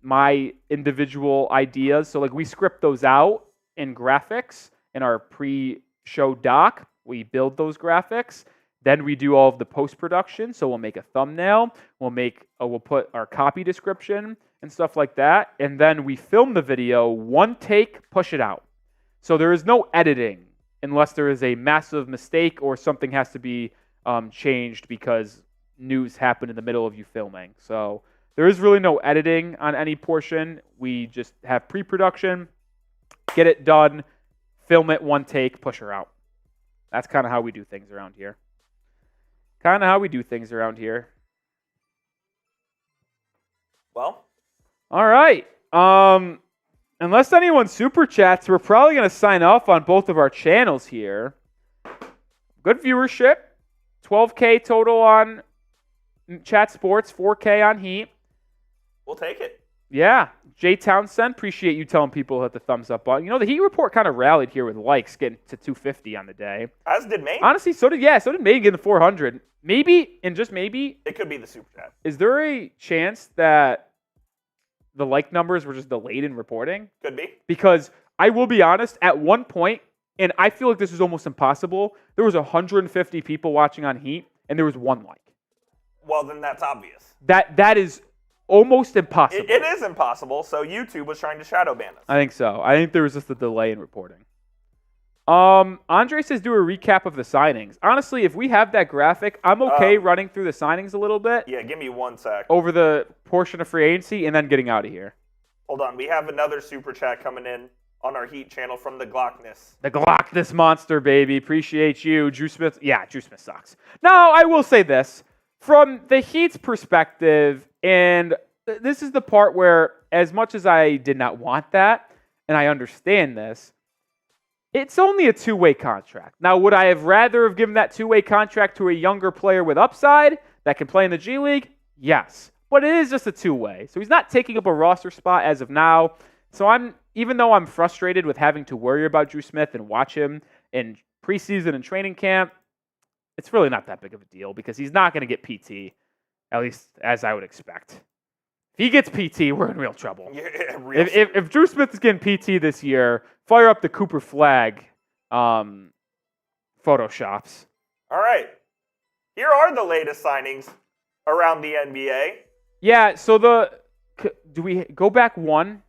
my individual ideas. So like we script those out in graphics in our pre-show doc. We build those graphics. Then we do all of the post-production. So we'll make a thumbnail. We'll put our copy description and stuff like that. And then we film the video, one take, push it out. So there is no editing unless there is a massive mistake or something has to be changed because news happened in the middle of you filming. So there is really no editing on any portion. We just have pre-production, get it done, film it, one take, push her out. That's kind of how we do things around here. Well, All right. Unless anyone super chats, we're probably going to sign off on both of our channels here. Good viewership. 12K total on Chat Sports, 4K on Heat. we'll take it. Yeah. Jay Townsend, appreciate you telling people to hit the thumbs up button. You know, the Heat Report kind of rallied here with likes, getting to 250 on the day. As did Maine. Honestly, so did Maine getting to 400. Maybe, and just maybe, It could be the super chat. is there a chance that the like numbers were just delayed in reporting? Could be. Because I will be honest, at one point, and I feel like this is almost impossible, there was 150 people watching on Heat, and there was one like. Well, then that's obvious. That is almost impossible. It is impossible, so YouTube was trying to shadow ban us. I think so. I think there was just a delay in reporting. Andre says do a recap of the signings. Honestly, if we have that graphic, I'm okay running through the signings a little bit Yeah, give me 1 sec. over the portion of free agency and then getting out of here. Hold on. We have another super chat coming in on our Heat channel from the Glockness. The Glockness monster, baby. Appreciate you. Drew Smith. Yeah, Drew Smith sucks. Now, I will say this. From the Heat's perspective, and this is the part where, as much as I did not want that, and I understand this, it's only a two-way contract. Now, would I have rather have given that two-way contract to a younger player with upside that can play in the G League? Yes. But it is just a two-way. So he's not taking up a roster spot as of now. So even though I'm frustrated with having to worry about Drew Smith and watch him in preseason and training camp, it's really not that big of a deal because he's not going to get PT, at least as I would expect. If he gets PT, we're in real trouble. Yeah, If Drew Smith is getting PT this year, fire up the Cooper flag photoshops. All right. Here are the latest signings around the NBA. Yeah, so do we go back one?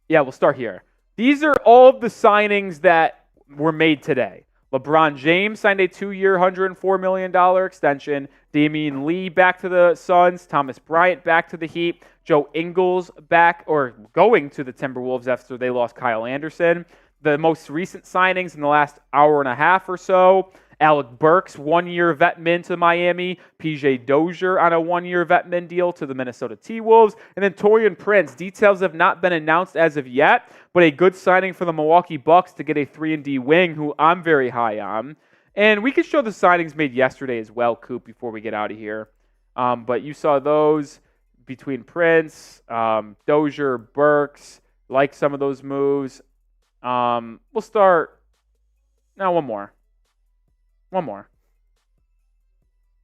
Yeah, we'll start here. These are all of the signings that were made today. LeBron James signed a 2-year, $104 million extension. Damian Lee back to the Suns. Thomas Bryant back to the Heat. Joe Ingles back or going to the Timberwolves after they lost Kyle Anderson. The most recent signings in the last hour and a half or so. Alec Burks, 1-year vet min to Miami. PJ Dozier on a 1-year vet min deal to the Minnesota T-Wolves. And then Taurean Prince. Details have not been announced as of yet, but a good signing for the Milwaukee Bucks to get a 3-and-D wing, who I'm very high on. And we could show the signings made yesterday as well, Coop, before we get out of here. But you saw those between Prince, Dozier, Burks. Like some of those moves. We'll start. No, one more.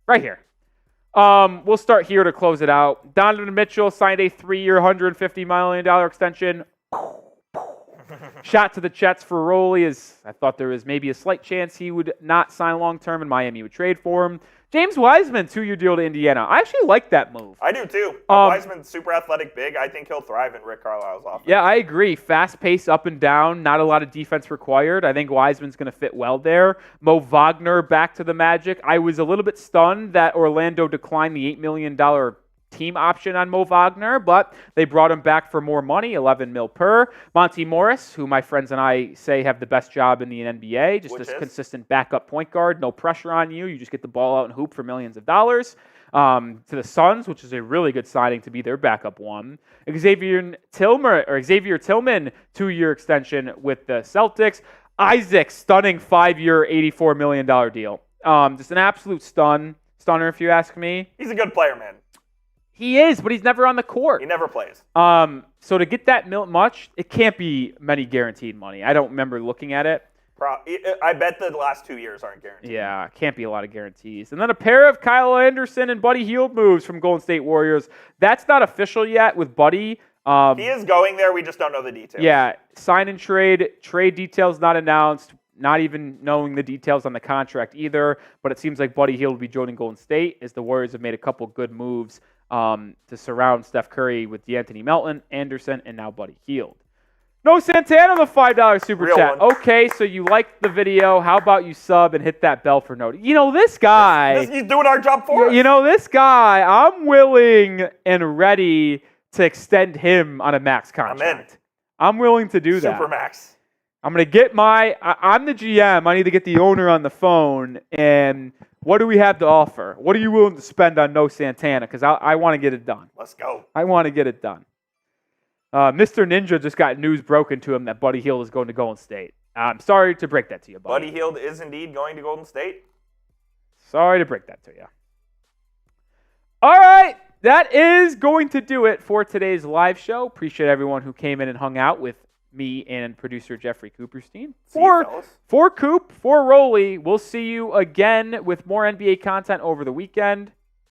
Right here. We'll start here to close it out. Donovan Mitchell signed a 3-year, $150 million extension. Shot to the chest for Rolly, as I thought there was maybe a slight chance he would not sign long-term and Miami would trade for him. James Wiseman, 2-year deal to Indiana. I actually like that move. I do too. Wiseman's super athletic, big. I think he'll thrive in Rick Carlisle's offense. Yeah, I agree. Fast pace up and down, not a lot of defense required. I think Wiseman's going to fit well there. Mo Wagner back to the Magic. I was a little bit stunned that Orlando declined the $8 million team option on Mo Wagner, but they brought him back for more money, $11 million per. Monty Morris, who my friends and I say have the best job in the NBA, just a consistent backup point guard, no pressure on you. You just get the ball out and hoop for millions of dollars. To the Suns, which is a really good signing to be their backup one. Xavier Tillman, 2-year extension with the Celtics. Isaac, stunning 5-year, $84 million deal. Just an absolute stunner, if you ask me. He's a good player, man. He is, but he's never on the court. He never plays. So to get that much, it can't be many guaranteed money. I don't remember looking at it. I bet the last 2 years aren't guaranteed. Yeah, can't be a lot of guarantees. And then a pair of Kyle Anderson and Buddy Hield moves from Golden State Warriors. That's not official yet with Buddy. He is going there. We just don't know the details. Yeah, sign and trade. Trade details not announced. Not even knowing the details on the contract either. But it seems like Buddy Hield will be joining Golden State as the Warriors have made a couple good moves to surround Steph Curry with DeAnthony Melton, Anderson, and now Buddy Hield. No Santana, the $5 super Real chat. one. Okay, so you liked the video. How about you sub and hit that bell for notice? You know, this guy. He's doing our job for us. You know, this guy, I'm willing and ready to extend him on a max contract. I'm willing to do that. Supermax. I'm going to get I'm the GM. I need to get the owner on the phone. And what do we have to offer? What are you willing to spend on No Santana? Because I want to get it done. Let's go. I want to get it done. Mr. Ninja just got news broken to him that Buddy Hield is going to Golden State. I'm sorry to break that to you, buddy. Buddy Hield is indeed going to Golden State. Sorry to break that to you. All right. That is going to do it for today's live show. Appreciate everyone who came in and hung out with me and producer Jeffrey Cooperstein. For Coop, for Rolly, we'll see you again with more NBA content over the weekend.